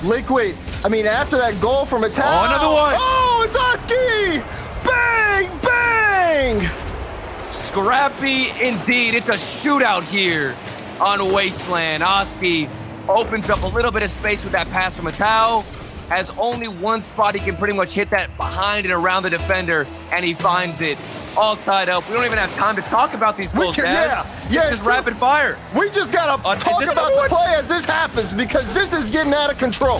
Liquid, I mean, after that goal from Atao. Oh, another one. Oh, it's Oski. Bang, bang. Scrappy indeed. It's a shootout here on Wasteland. Oski opens up a little bit of space with that pass from Atao. Has only one spot he can pretty much hit that behind and around the defender, and he finds it. All tied up. We don't even have time to talk about these goals, Yeah, just rapid fire. We just gotta talk about the play as this happens, because this is getting out of control.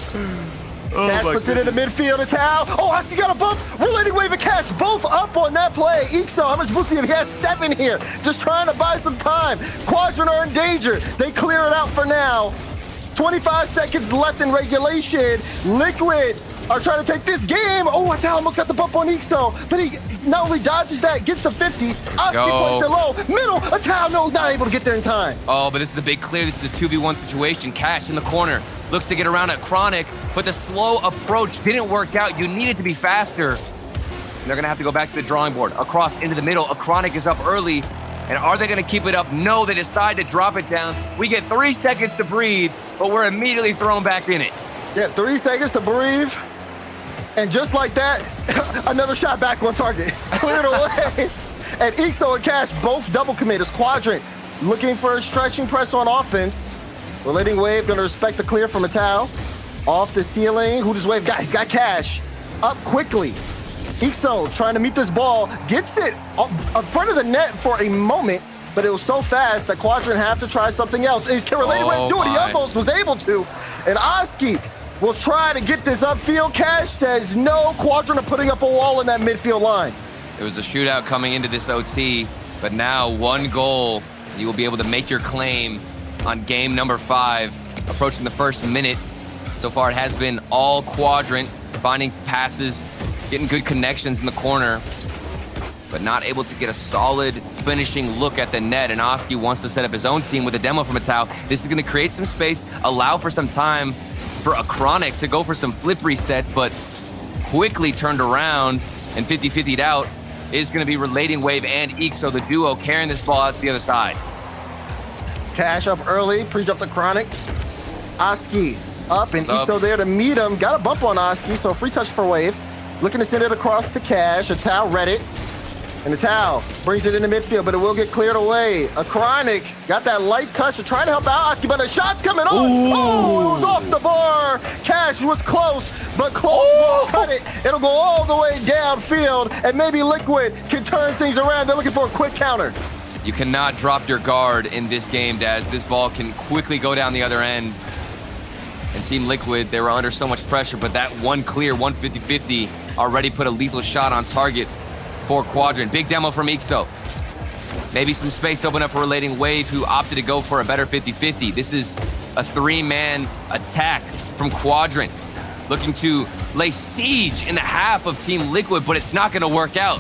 Cash puts it in the midfield. Atao. Oh, Oski got a bump. Relating Wave and Cash both up on that play. Ixo, how much boost do you have? He has 7 here. Just trying to buy some time. Quadrant are in danger. They clear it out for now. 25 seconds left in regulation. Liquid are trying to take this game. Oh, Atal almost got the bump on Ixo, but he not only dodges that, gets to 50. Oski plays it low. Middle, Atal, no, not able to get there in time. Oh, but this is a big clear. This is a 2v1 situation. Cash in the corner. Looks to get around at Chronic, but the slow approach didn't work out. You needed to be faster. And they're going to have to go back to the drawing board. Across into the middle. Chronic is up early. And are they going to keep it up? No, they decide to drop it down. We get 3 seconds to breathe, but we're immediately thrown back in it. Yeah, 3 seconds to breathe. And just like that, another shot back on target. Cleared away. And Ixo and Cash both double commit as Quadrant looking for a stretching press on offense. Relating Wave going to respect the clear from Atal. Off the ceiling. Who does Wave got? He's got Cash. Up quickly. Ixo trying to meet this ball. Gets it in front of the net for a moment, but it was so fast that Quadrant have to try something else. Can Relating Wave do it? He almost was able to. And Oski will try to get this upfield. Cash says no. Quadrant are putting up a wall in that midfield line. It was a shootout coming into this OT, but now 1 goal. You will be able to make your claim on game number 5, approaching the first minute. So far, it has been all Quadrant, finding passes, getting good connections in the corner, but not able to get a solid finishing look at the net. And Oski wants to set up his own team with a demo from Atal. This is going to create some space, allow for some time for a Chronic to go for some flip resets, but quickly turned around and 50-50'd out is going to be Relating Wave and Ixo, the duo, carrying this ball out to the other side. Cash up early, pre-jump the Chronic. Oski up, and Ixo there to meet him. Got a bump on Oski, so free touch for Wave. Looking to send it across to Cash. Atal read it. And Atal brings it into midfield, but it will get cleared away. A Chronic got that light touch to try to help out Oski, but the shot's coming on. Oh, it was off the bar. Cash was close, but close will cut it. It'll go all the way downfield, and maybe Liquid can turn things around. They're looking for a quick counter. You cannot drop your guard in this game, Daz. This ball can quickly go down the other end. And Team Liquid, they were under so much pressure, but that one clear, 150-50, already put a lethal shot on target for Quadrant. Big demo from Ixo. Maybe some space to open up for Relating Wave, who opted to go for a better 50-50. This is a 3-man attack from Quadrant, looking to lay siege in the half of Team Liquid, but it's not going to work out.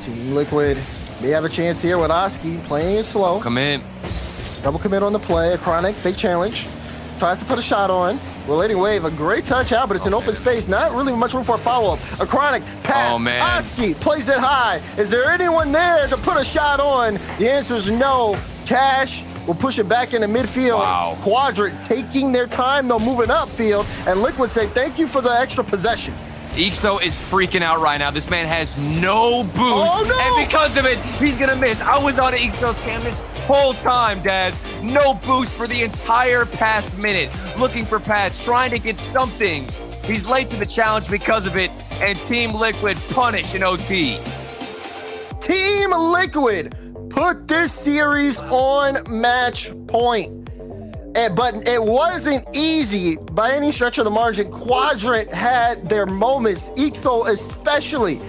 Team Liquid may have a chance here with Oski playing it slow. Come in. Double commit on the play. A Chronic fake challenge. Tries to put a shot on. Relating Wave, a great touch out, but it's in open space. Not really much room for a follow-up. A Chronic pass. Oh, man. Oski plays it high. Is there anyone there to put a shot on? The answer is no. Cash will push it back into midfield. Wow. Quadrant taking their time, though, moving upfield. And Liquid say, thank you for the extra possession. Ixo is freaking out right now. This man has no boost, no! and because of it, he's gonna miss. I was on Ixo's cam this whole time, Daz. No boost for the entire past minute. Looking for pads, trying to get something. He's late to the challenge because of it, and Team Liquid punish in OT. Team Liquid put this series on match point. But it wasn't easy by any stretch of the margin. Quadrant had their moments. Ixo especially.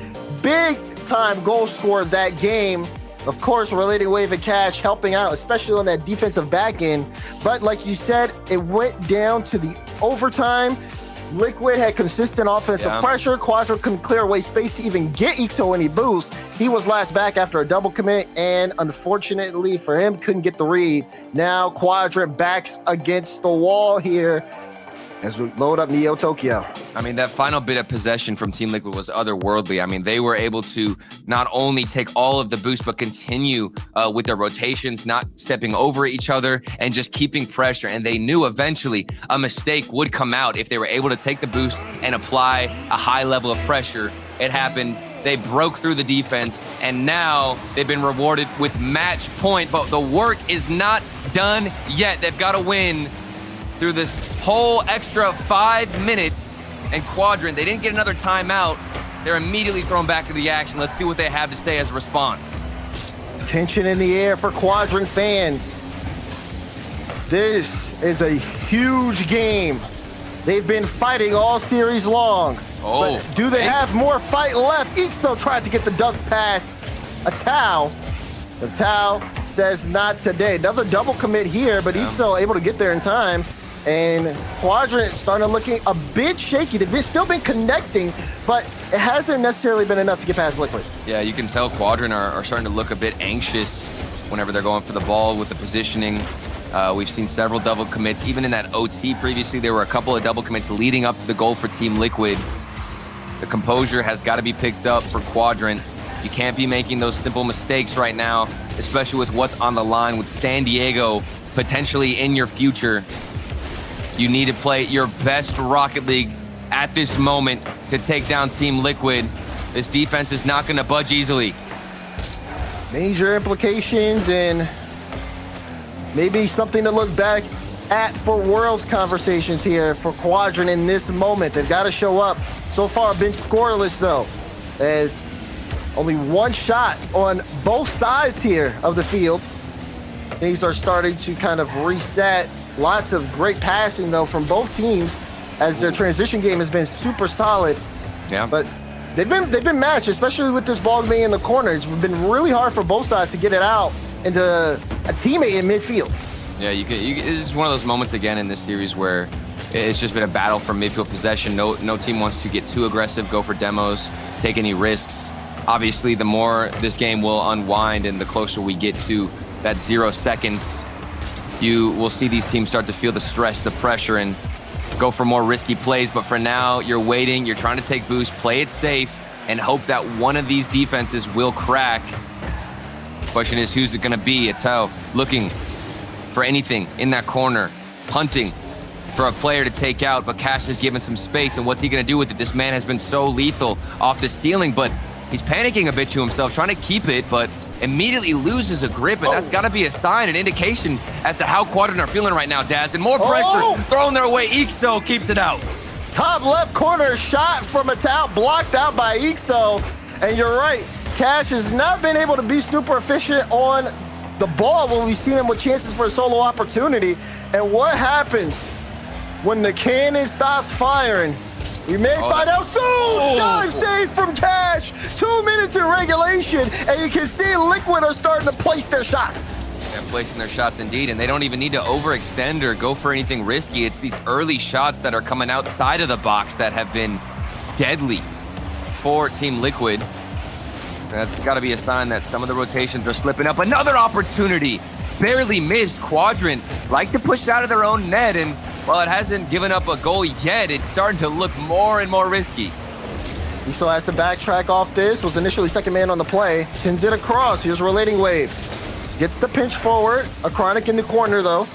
Big time goal scorer that game. Of course, Relating Wave and Cash helping out, especially on that defensive back end. But like you said, it went down to the overtime. Liquid had consistent offensive pressure. Quadrant couldn't clear away space to even get Ixo any boost. He was last back after a double commit, and unfortunately for him, couldn't get the read. Now Quadrant backs against the wall here as we load up Neo Tokyo. I mean, that final bit of possession from Team Liquid was otherworldly. I mean, they were able to not only take all of the boost, but continue with their rotations, not stepping over each other and just keeping pressure. And they knew eventually a mistake would come out if they were able to take the boost and apply a high level of pressure. It happened. They broke through the defense, and now they've been rewarded with match point. But the work is not done yet. They've got to win through this whole extra 5 minutes. And Quadrant, they didn't get another timeout. They're immediately thrown back to the action. Let's see what they have to say as a response. Tension in the air for Quadrant fans. This is a huge game. They've been fighting all series long. But do they have more fight left? Ixo tried to get the dunk pass. Atal. Atal says not today. Another double commit here, but Ixo able to get there in time. And Quadrant starting to looking a bit shaky. They've still been connecting, but it hasn't necessarily been enough to get past Liquid. Yeah, you can tell Quadrant are starting to look a bit anxious whenever they're going for the ball with the positioning. We've seen several double commits. Even in that OT previously, there were a couple of double commits leading up to the goal for Team Liquid. The composure has got to be picked up for Quadrant. You can't be making those simple mistakes right now, especially with what's on the line with San Diego potentially in your future. You need to play your best Rocket League at this moment to take down Team Liquid. This defense is not going to budge easily. Major implications and maybe something to look back at for Worlds conversations here for Quadrant in this moment. They've got to show up. So far, been scoreless though, as only one shot on both sides here of the field. Things are starting to kind of reset. Lots of great passing though from both teams as their transition game has been super solid. Yeah. But they've been matched, especially with this ball being in the corner. It's been really hard for both sides to get it out into a teammate in midfield. Yeah, this is one of those moments again in this series where it's just been a battle for midfield possession. No team wants to get too aggressive, go for demos, take any risks. Obviously, the more this game will unwind and the closer we get to that 0 seconds, you will see these teams start to feel the stress, the pressure, and go for more risky plays. But for now, you're waiting, you're trying to take boost, play it safe, and hope that one of these defenses will crack. Question is, who's it gonna be? Atel looking for anything in that corner, hunting for a player to take out, but Cash has given some space, and what's he gonna do with it? This man has been so lethal off the ceiling, but he's panicking a bit to himself, trying to keep it, but immediately loses a grip, and that's gotta be a sign, an indication as to how Quadrant are feeling right now, Daz. And more pressure thrown their way. Ixo keeps it out. Top left corner shot from Atal, blocked out by Ixo. And you're right, Cash has not been able to be super efficient on the ball when we've seen him with chances for a solo opportunity. And what happens when the cannon stops firing? We may find out soon. Dive save from Cash. 2 minutes in regulation, and you can see Liquid are starting to place their shots. They're placing their shots indeed, and they don't even need to overextend or go for anything risky. It's these early shots that are coming outside of the box that have been deadly for Team Liquid. That's got to be a sign that some of the rotations are slipping up. Another opportunity, barely missed. Quadrant like to push out of their own net, and while it hasn't given up a goal yet, it's starting to look more and more risky. He still has to backtrack off this. Was initially second man on the play. Sends it across. Here's Relating Wave. Gets the pinch forward. A Chronic in the corner, though.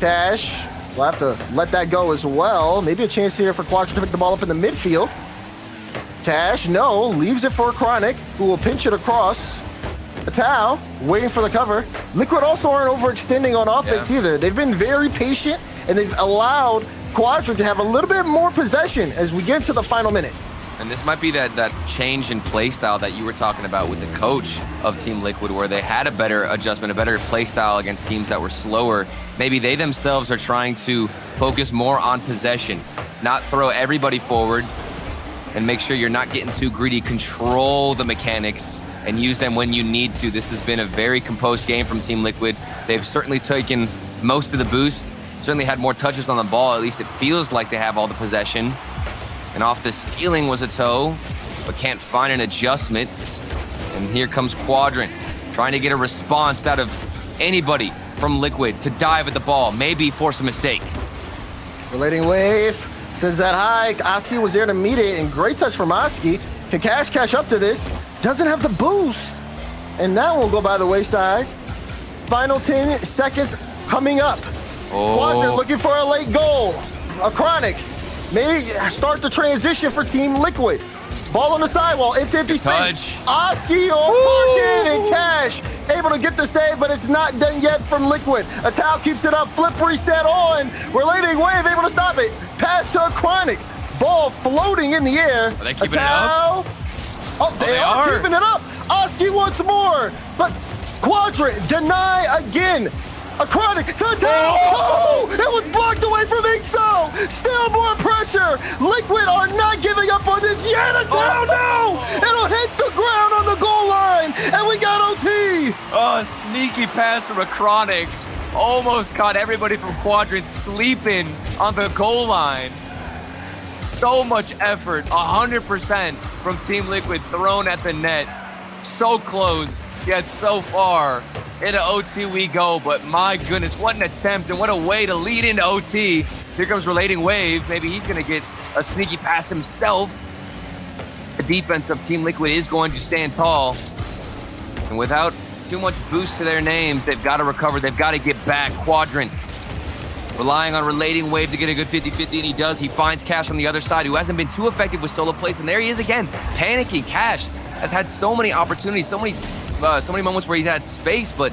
Cash will have to let that go as well. Maybe a chance here for Quadrant to pick the ball up in the midfield. Cash, no. Leaves it for a Chronic, who will pinch it across. Atal, waiting for the cover. Liquid also aren't overextending on offense either. They've been very patient, and they've allowed Quadrant to have a little bit more possession as we get into the final minute. And this might be that change in play style that you were talking about with the coach of Team Liquid, where they had a better adjustment, a better play style against teams that were slower. Maybe they themselves are trying to focus more on possession, not throw everybody forward, and make sure you're not getting too greedy. Control the mechanics and use them when you need to. This has been a very composed game from Team Liquid. They've certainly taken most of the boost, certainly had more touches on the ball. At least it feels like they have all the possession. And off the ceiling was a toe, but can't find an adjustment. And here comes Quadrant, trying to get a response out of anybody from Liquid to dive at the ball, maybe force a mistake. Relating Wave sends that high. Oski was there to meet it, and great touch from Oski. Can Cash catch up to this? Doesn't have the boost, and that won't go by the wayside. Final 10 seconds coming up. Quadrant looking for a late goal. A Chronic may start the transition for Team Liquid. Ball on the sidewall, it's empty space. Oski on and Cash able to get the save, but it's not done yet from Liquid. Atal keeps it up, flip reset on. Relating Wave able to stop it. Pass to a Chronic. Ball floating in the air. Are they keeping it up? Oh, they are keeping it up. Oski once more, but Quadrant deny again. A Chronic to Atal. Oh, it was blocked away from Ixo. Still more pressure. Liquid are not giving up on this yet. Atal, no. It'll hit the ground on the goal line, and we got OT. Oh, a sneaky pass from a Chronic. almost caught everybody from Quadrant sleeping on the goal line. So much effort, 100% from Team Liquid thrown at the net. So close, yet so far. Into OT we go, but my goodness, what an attempt and what a way to lead into OT. Here comes Relating Wave. Maybe he's gonna get a sneaky pass himself. The defense of Team Liquid is going to stand tall. And without too much boost to their names, they've got to recover. They've got to get back. Quadrant relying on Relating Wave to get a good 50-50, and he does. He finds Cash on the other side, who hasn't been too effective with solo plays, and there he is again, panicking. Cash has had so many opportunities, so many moments where he's had space, but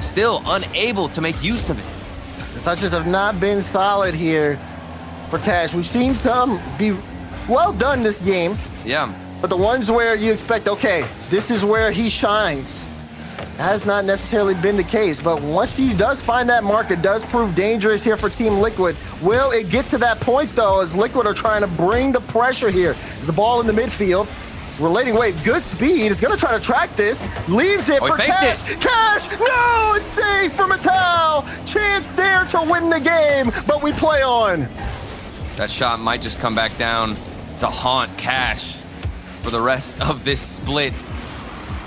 still unable to make use of it. The touches have not been solid here for Cash. We've seen some be well done this game. Yeah. But the ones where you expect, okay, this is where he shines, has not necessarily been the case. But once he does find that mark, it does prove dangerous here for Team Liquid. Will it get to that point, though, as Liquid are trying to bring the pressure here? There's a ball in the midfield. Relating Wave, good speed. Is going to try to track this. Leaves it for Cash. Cash, no, it's safe from Mattel. Chance there to win the game, but we play on. That shot might just come back down to haunt Cash for the rest of this split,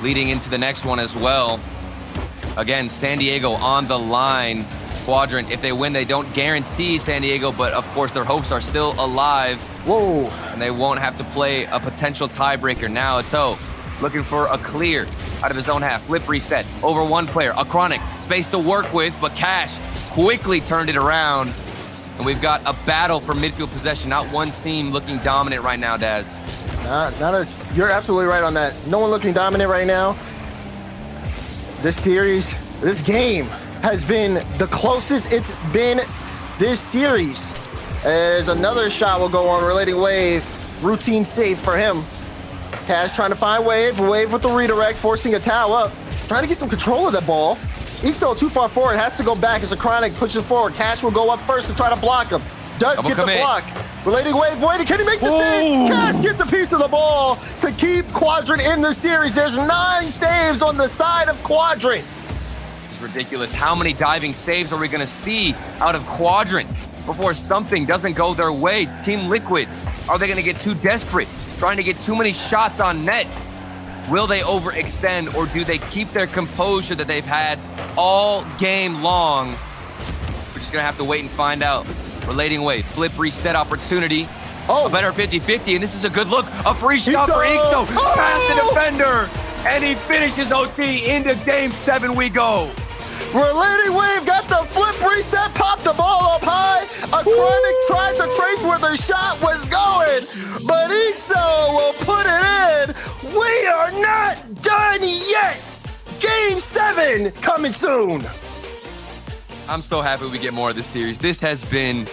leading into the next one as well. Again, San Diego on the line. Quadrant, if they win, they don't guarantee San Diego, but of course their hopes are still alive. Whoa. And they won't have to play a potential tiebreaker. Now it's O looking for a clear out of his own half. Flip reset over one player. A Chronic, space to work with, but Cash quickly turned it around. And we've got a battle for midfield possession. Not one team looking dominant right now, Daz. You're absolutely right on that. No one looking dominant right now. This series, this game has been the closest it's been this series. As another shot will go on Relating Wave. Routine save for him. Cash trying to find Wave. Wave with the redirect, forcing a towel up. Trying to get some control of that ball. Ixo too far forward, has to go back as a Chronic pushes forward. Cash will go up first to try to block him. Does get the block. Relating Wave waiting. Can he make the save? Cash gets a piece of the ball to keep Quadrant in the series. There's 9 saves on the side of Quadrant. It's ridiculous. How many diving saves are we going to see out of Quadrant before something doesn't go their way? Team Liquid, are they going to get too desperate, trying to get too many shots on net? Will they overextend, or do they keep their composure that they've had all game long? We're just going to have to wait and find out. Relating Wave, flip reset opportunity. A better 50-50, and this is a good look. A free shot for Ixo. Past the defender, and he finishes OT. Into game 7 we go. Relating Wave got the flip reset, popped the ball up high. A Chronic tried to trace where the shot was going, but Ixo will put it in. We are not done yet. Game 7 coming soon. I'm so happy we get more of this series. This has been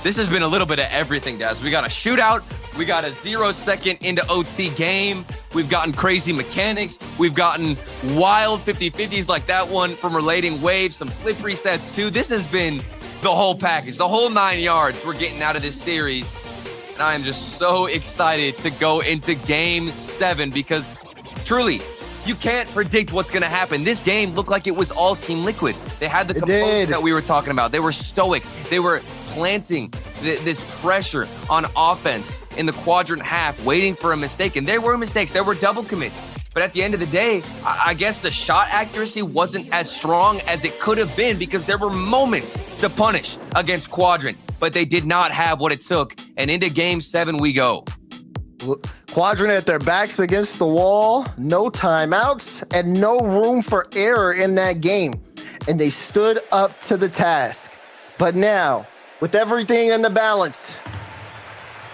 a little bit of everything, guys. We got a shootout. We got a 0-second into OT game. We've gotten crazy mechanics. We've gotten wild 50-50s like that one from Relating Wave, some flip resets too. This has been the whole package, the whole 9 yards we're getting out of this series. And I am just so excited to go into game 7 because truly, you can't predict what's going to happen. This game looked like it was all Team Liquid. They had the composure that we were talking about. They were stoic. They were planting this pressure on offense in the Quadrant half, waiting for a mistake. And there were mistakes. There were double commits. But at the end of the day, I guess the shot accuracy wasn't as strong as it could have been because there were moments to punish against Quadrant. But they did not have what it took. And into game 7 we go. Quadrant at their backs against the wall, no timeouts, and no room for error in that game. And they stood up to the task. But now, with everything in the balance,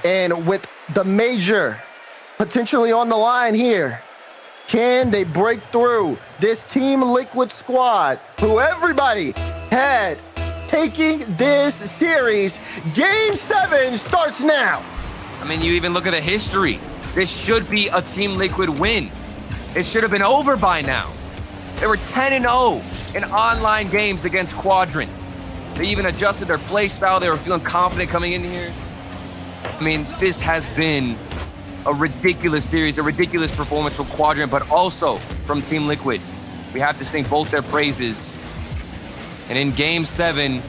and with the major potentially on the line here, can they break through this Team Liquid squad, who everybody had taking this series? Game 7 starts now. I mean, you even look at the history. This should be a Team Liquid win. It should have been over by now. They were 10-0 in online games against Quadrant. They even adjusted their play style. They were feeling confident coming in here. I mean, this has been a ridiculous series, a ridiculous performance from Quadrant, but also from Team Liquid. We have to sing both their praises. And in game 7,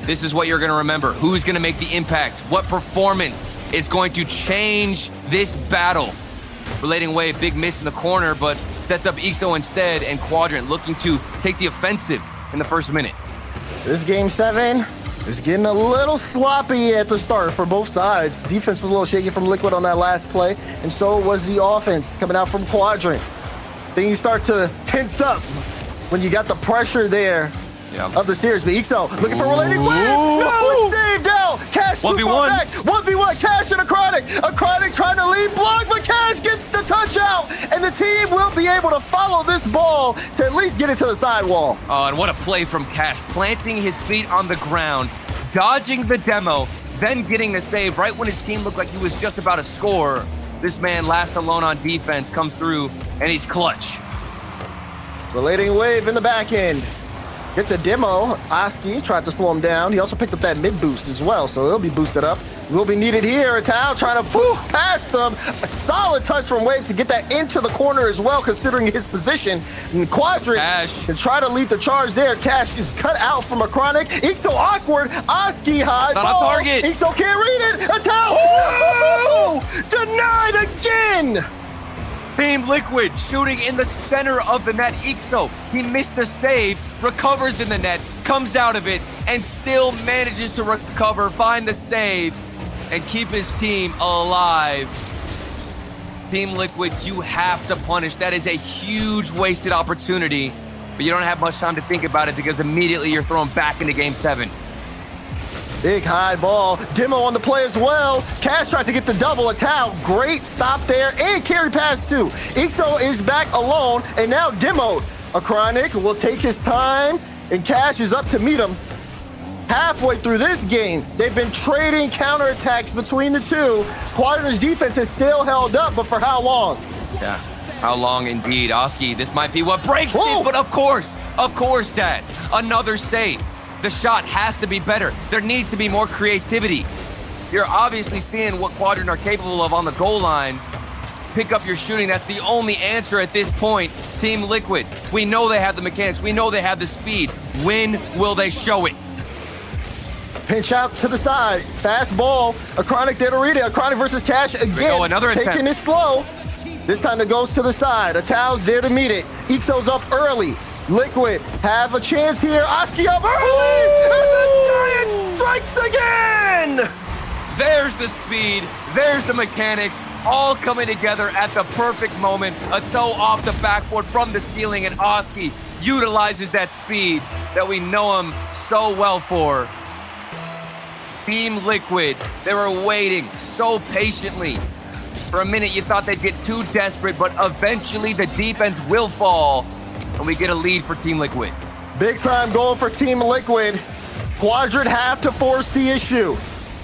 this is what you're going to remember. Who's going to make the impact? What performance is going to change this battle? Relating Wave, big miss in the corner, but sets up Ixo instead, and Quadrant looking to take the offensive in the first minute. This game 7 is getting a little sloppy at the start for both sides. Defense was a little shaky from Liquid on that last play, and so was the offense coming out from Quadrant. Things start to tense up when you got the pressure there of the series. But Ixo looking for relating wave. No, it's saved out. Cash 1v1 back. 1v1. Cash and Acronic trying to lead block, but Cash gets the touch out, and the team will be able to follow this ball to at least get it to the sidewall. Oh, and what a play from Cash, planting his feet on the ground, dodging the demo, then getting the save right when his team looked like he was just about to score. This man, last alone on defense, comes through, and he's clutch. Relating wave in the back end. Gets a demo. Oski tried to slow him down. He also picked up that mid boost as well, so he'll be boosted up. Will be needed here. Tao trying to pass them. A solid touch from Wave to get that into the corner as well, considering his position. And Quadrant can try to lead the charge there. Cash is cut out from Acronic. Ixo awkward. Oski high Not ball. a target. Ixo can't read it. A Tao. Denied again. Team Liquid shooting in the center of the net. Ixo, he missed the save, recovers in the net, comes out of it, and still manages to recover, find the save, and keep his team alive. Team Liquid, you have to punish. That is a huge wasted opportunity, but you don't have much time to think about it because immediately you're thrown back into game 7. Big high ball. Demo on the play as well. Cash tried to get the double. A Tao. Great stop there. And carry pass too. Ixo is back alone. And now Demo. Acronic will take his time. And Cash is up to meet him. Halfway through this game, they've been trading counterattacks between the two. Quadrant's defense has still held up, but for how long? Yeah, how long indeed. Oski, this might be what breaks it, but of course, Daz, another save. The shot has to be better. There needs to be more creativity. You're obviously seeing what Quadrant are capable of on the goal line. Pick up your shooting. That's the only answer at this point. Team Liquid, we know they have the mechanics. We know they have the speed. When will they show it? Pinch out to the side. Fast ball. Acronic there to read it. Acronic versus Cash again. Another taking attempt. it slow. This time it goes to the side. A Tao's there to meet it. Ixo's up early. Liquid have a chance here. Oski up early! And the Giant strikes again! There's the speed. There's the mechanics. All coming together at the perfect moment. A toe off the backboard from the ceiling, and Oski utilizes that speed that we know him so well for. Team Liquid, they were waiting so patiently. For a minute, you thought they'd get too desperate, but eventually the defense will fall, and we get a lead for Team Liquid. Big time goal for Team Liquid. Quadrant have to force the issue.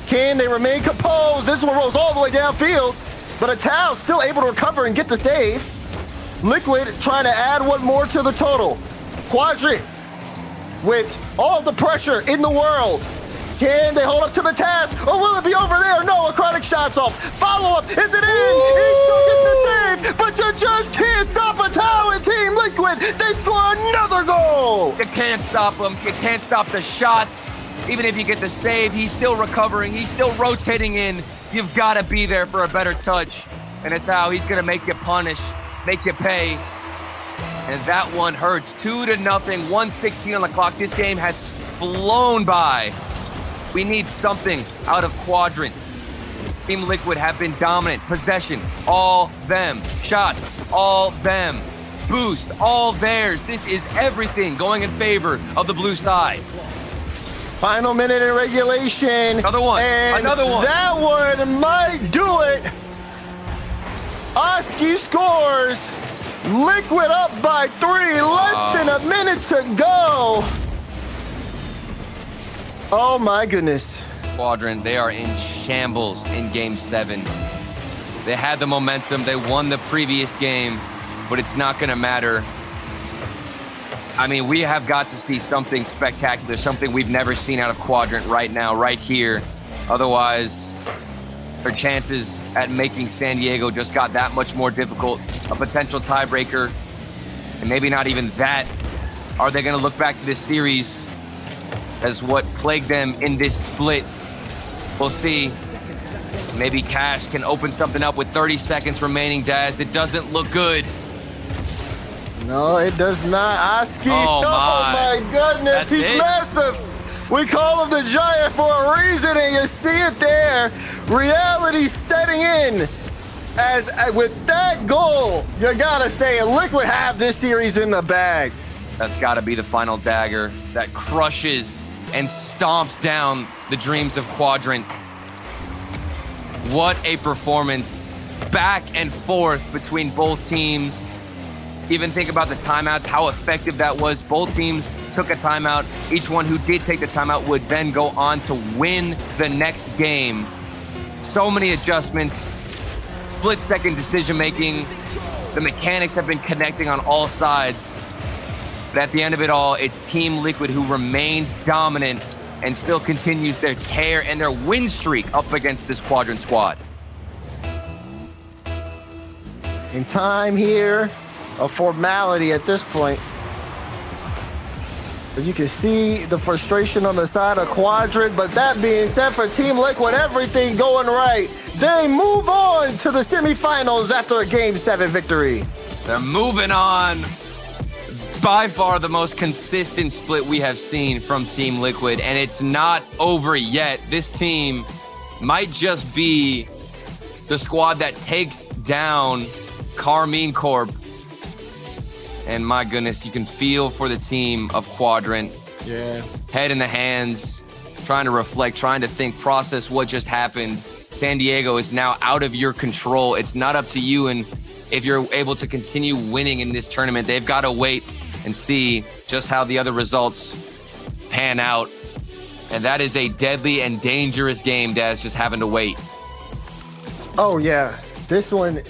Can they remain composed? This one rolls all the way downfield, but a Tao still able to recover and get the save. Liquid trying to add one more to the total. Quadrant with all the pressure in the world. Can they hold up to the task, or will it be over there? No, Acronic shots off. Follow-up, is it in? Ixo gets the save, but you just can't stop a Tao and Team Liquid. They score another goal. You can't stop him. You can't stop the shots. Even if you get the save, he's still recovering. He's still rotating in. You've got to be there for a better touch. And it's how he's going to make you punish, make you pay. And that one hurts. 2-0, 1:16 on the clock. This game has flown by. We need something out of Quadrant. Team Liquid have been dominant. Possession, all them. Shots, all them. Boost, all theirs. This is everything going in favor of the blue side. Final minute in regulation. Another one, and another one. That one might do it. Oski scores. Liquid up by 3. Less than a minute to go. Oh my goodness. Quadrant, they are in shambles in game 7. They had the momentum. They won the previous game, but it's not going to matter. I mean, we have got to see something spectacular, something we've never seen out of Quadrant right now, right here. Otherwise, their chances at making San Diego just got that much more difficult. A potential tiebreaker, and maybe not even that. Are they going to look back to this series as what plagued them in this split. We'll see. Maybe Cash can open something up with 30 seconds remaining, Daz. It doesn't look good. No, it does not. Oski, Oh, my goodness, That's he's it. massive. We call him the Giant for a reason, and you see it there. Reality setting in. As with that goal, you gotta say, Liquid have this series in the bag. That's got to be the final dagger that crushes and stomps down the dreams of Quadrant. What a performance. Back and forth between both teams. Even think about the timeouts, how effective that was. Both teams took a timeout. Each one who did take the timeout would then go on to win the next game. So many adjustments, split-second decision-making. The mechanics have been connecting on all sides. But at the end of it all, it's Team Liquid who remains dominant and still continues their tear and their win streak up against this Quadrant squad. In time here, a formality at this point. But you can see the frustration on the side of Quadrant, but that being said, for Team Liquid, everything going right. They move on to the semifinals after a Game 7 victory. They're moving on. By far the most consistent split we have seen from Team Liquid, and it's not over yet. This team might just be the squad that takes down Carmine Corp. And my goodness, you can feel for the team of Quadrant. Yeah. Head in the hands, trying to reflect, trying to think, process what just happened. San Diego is now out of your control. It's not up to you, and if you're able to continue winning in this tournament, they've got to wait and see just how the other results pan out. And that is a deadly and dangerous game, Daz, just having to wait. Oh, yeah. This one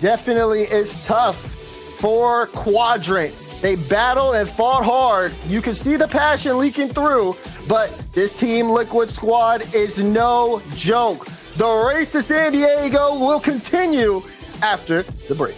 definitely is tough for Quadrant. They battled and fought hard. You can see the passion leaking through, but this Team Liquid squad is no joke. The race to San Diego will continue after the break.